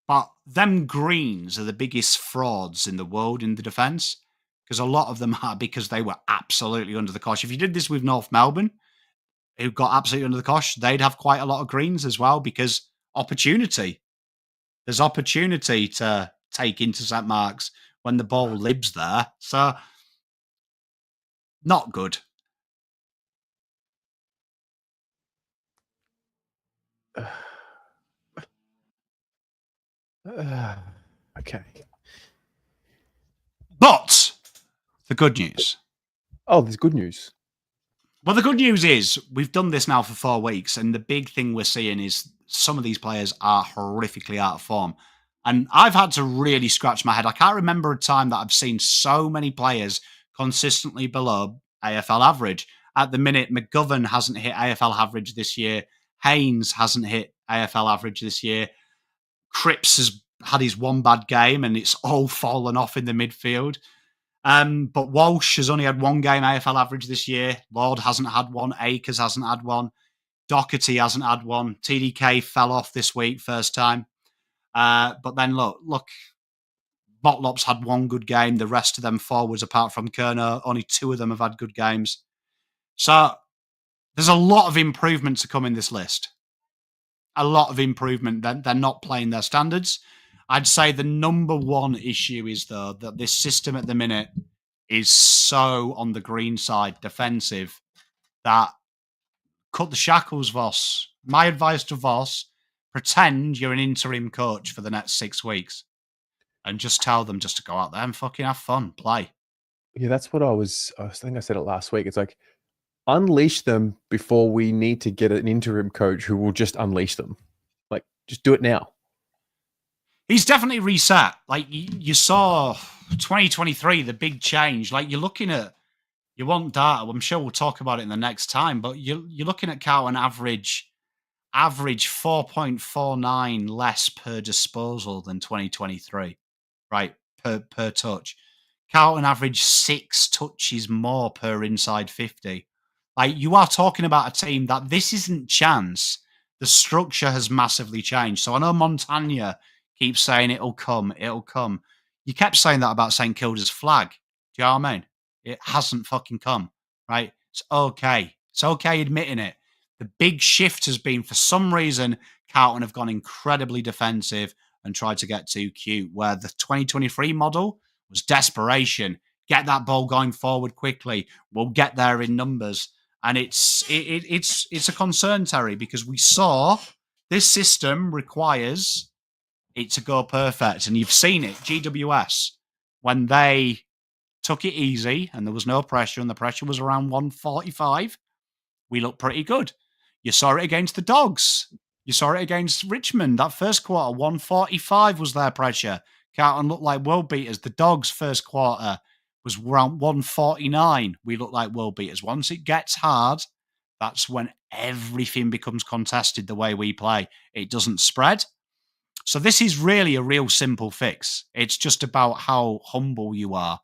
but them Greens are the biggest frauds in the world in the defence, because a lot of them are because they were absolutely under the cosh. If you did this with North Melbourne, who got absolutely under the cosh, they'd have quite a lot of Greens as well, because opportunity. There's opportunity to take intercept marks when the ball libs there. So, not good. Okay. But the good news. Oh, there's good news. Well, the good news is we've done this now for 4 weeks, and the big thing we're seeing is some of these players are horrifically out of form. And I've had to really scratch my head. I can't remember a time that I've seen so many players consistently below AFL average. At the minute, McGovern hasn't hit AFL average this year. Haynes hasn't hit AFL average this year. Cripps has had his one bad game, and it's all fallen off in the midfield. But Walsh has only had one game AFL average this year. Lord hasn't had one. Akers hasn't had one. Doherty hasn't had one. TDK fell off this week, first time. But then look, Motlop's had one good game. The rest of them forwards, apart from Kerner, only 2 of them have had good games. So there's a lot of improvement to come in this list. A lot of improvement. They're not playing their standards. I'd say the number one issue is, though, that this system at the minute is so on the green side defensive that cut the shackles, Voss. My advice to Voss, pretend you're an interim coach for the next 6 weeks and just tell them just to go out there and fucking have fun, play. Yeah, that's what I think I said it last week. It's like, unleash them before we need to get an interim coach who will just unleash them. Like, just do it now. He's definitely reset. Like, you saw 2023, the big change. Like, you're looking at, you want data. I'm sure we'll talk about it in the next time, but you're looking at Carlton average 4.49 less per disposal than 2023, right? Per touch. Carlton average 6 touches more per inside 50. Like, you are talking about a team that this isn't chance. The structure has massively changed. So I know Montagna keeps saying it'll come. You kept saying that about St Kilda's flag. Do you know what I mean? It hasn't fucking come, right? It's okay. It's okay admitting it. The big shift has been, for some reason, Carlton have gone incredibly defensive and tried to get too cute, where the 2023 model was desperation. Get that ball going forward quickly. We'll get there in numbers. And it's a concern, Terry, because we saw this system requires it to go perfect. And you've seen it, GWS, when they took it easy and there was no pressure and the pressure was around 145, we looked pretty good. You saw it against the Dogs. You saw it against Richmond. That first quarter, 145 was their pressure. Carlton looked like world beaters. The Dogs' first quarter was around 149. We look like world beaters. Once it gets hard, that's when everything becomes contested the way we play. It doesn't spread. So this is really a real simple fix. It's just about how humble you are.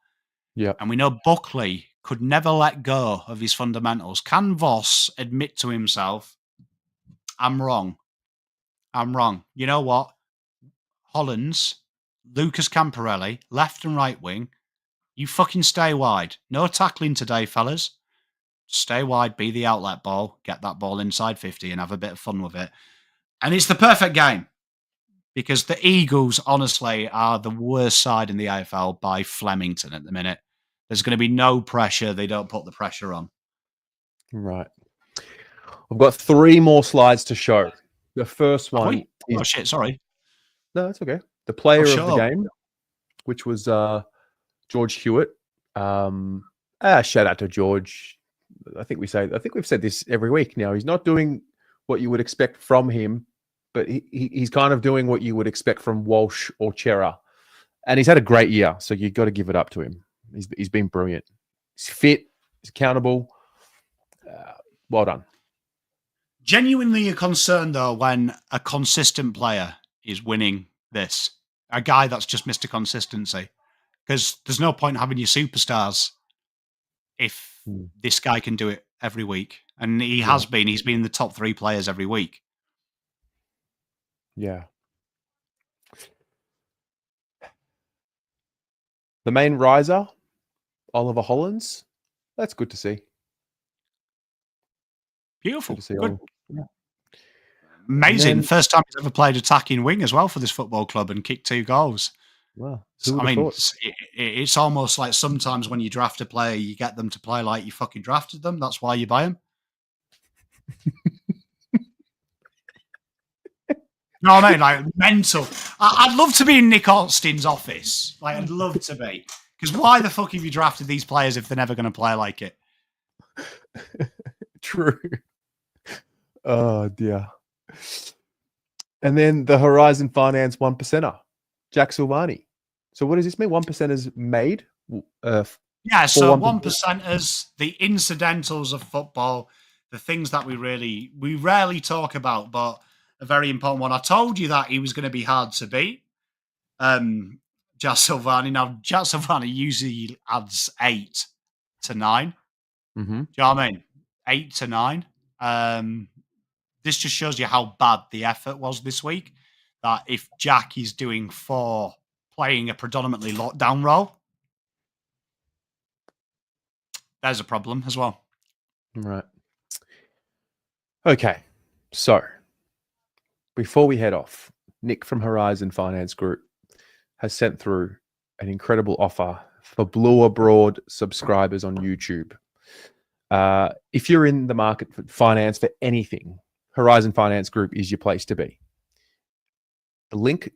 Yeah. And we know Buckley could never let go of his fundamentals. Can Voss admit to himself, I'm wrong? You know what? Hollands, Lucas Camporelli, left and right wing, you fucking stay wide. No tackling today, fellas. Stay wide, be the outlet ball, get that ball inside 50 and have a bit of fun with it. And it's the perfect game because the Eagles, honestly, are the worst side in the AFL by Flemington at the minute. There's going to be no pressure. They don't put the pressure on. Right. I've got 3 more slides to show. The first one is... Oh, shit, sorry. No, that's okay. The player of the game, which was George Hewitt. Shout out to George. I think we've said this every week now. He's not doing what you would expect from him, but he's kind of doing what you would expect from Walsh or Chera. And he's had a great year, so you've got to give it up to him. He's been brilliant. He's fit. He's accountable. Well done. Genuinely a concern, though, when a consistent player is winning this. A guy that's just Mr. Consistency. Because there's no point having your superstars if this guy can do it every week. And he has been. He's been in the top 3 players every week. Yeah. The main riser, Oliver Hollands. That's good to see. Beautiful. Good to see. Good. Yeah. Amazing. Then, first time he's ever played attacking wing as well for this football club and kicked 2 goals. Wow. I mean, it's almost like sometimes when you draft a player, you get them to play like you fucking drafted them. That's why you buy them. No, I mean, like, mental. I'd love to be in Nick Austin's office. Like, I'd love to be. Because why the fuck have you drafted these players if they're never going to play like it? True. Oh dear. And then the Horizon Finance 1%er, Jack Silvani. So what does this mean? 1%ers made? Yeah, so 1%. 1%ers, the incidentals of football, the things that we rarely talk about, but a very important one. I told you that he was going to be hard to beat. Jack Silvani. Now, Jack Silvani usually adds 8 to 9. Mm-hmm. Do you know what I mean? 8 to 9. This just shows you how bad the effort was this week. That if Jack is doing 4, playing a predominantly lockdown role, there's a problem as well. Right. Okay. So before we head off, Nick from Horizon Finance Group has sent through an incredible offer for Blue Abroad subscribers on YouTube. If you're in the market for finance for anything, Horizon Finance Group is your place to be. The link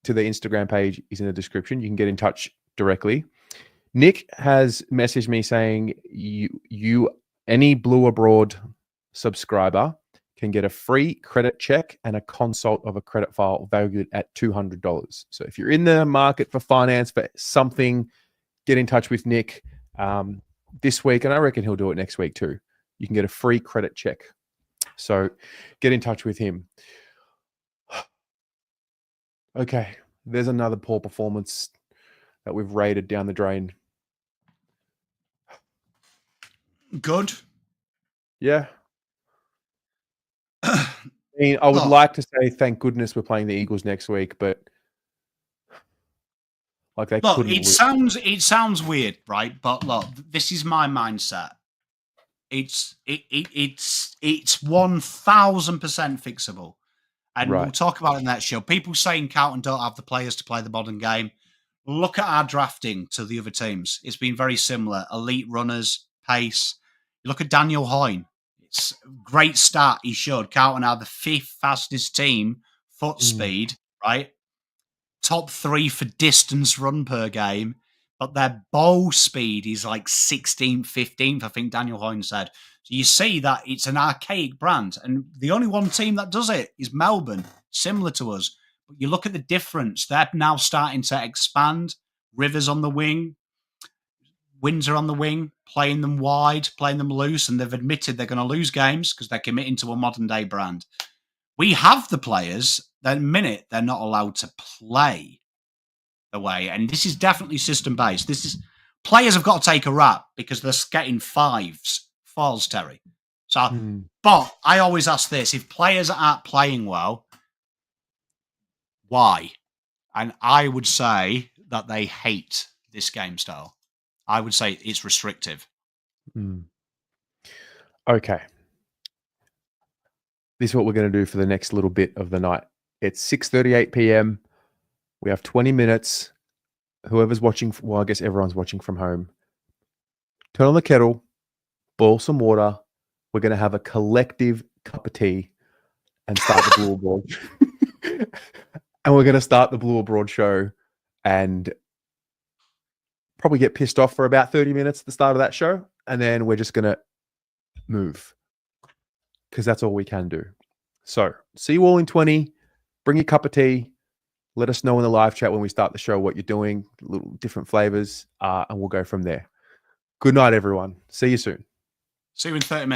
to the Instagram page is in the description. You can get in touch directly. Nick has messaged me saying you any Blue Abroad subscriber can get a free credit check and a consult of a credit file valued at $200. So if you're in the market for finance for something, get in touch with Nick this week, and I reckon he'll do it next week too. You can get a free credit check. So get in touch with him. Okay, there's another poor performance that we've rated down the drain. Good. Yeah. I mean, I would like to say thank goodness we're playing the Eagles next week, but like they couldn't. It sounds weird, right? But look, this is my mindset. It's 1000% fixable, and we'll talk about it in that show. People saying Carlton don't have the players to play the modern game. Look at our drafting to the other teams. It's been very similar. Elite runners, pace. You look at Daniel Hoyne. It's a great start he showed. Carlton are the 5th fastest team, foot speed, right? Top 3 for distance run per game. But their ball speed is like 16th, 15th, I think Daniel Hoyne said. So you see that it's an archaic brand. And the only one team that does it is Melbourne, similar to us. But you look at the difference. They're now starting to expand. Rivers on the wing, Windsor on the wing, playing them wide, playing them loose, and they've admitted they're going to lose games because they're committing to a modern-day brand. We have the players. The minute they're not allowed to play the way, and this is definitely system-based. Players have got to take a rap because they're getting 5s, falls, Terry. So, but I always ask this: if players aren't playing well, why? And I would say that they hate this game style. I would say it's restrictive. Okay. This is what we're going to do for the next little bit of the night. It's 6:38 p.m. We have 20 minutes. Whoever's watching, well, I guess everyone's watching from home. Turn on the kettle, boil some water. We're going to have a collective cup of tea and start the Blue Abroad. And we're going to start the Blue Abroad show and probably get pissed off for about 30 minutes at the start of that show. And then we're just going to move because that's all we can do. So see you all in 20. Bring your cup of tea. Let us know in the live chat when we start the show what you're doing, little different flavors, and we'll go from there. Good night, everyone. See you soon. See you in 30 minutes.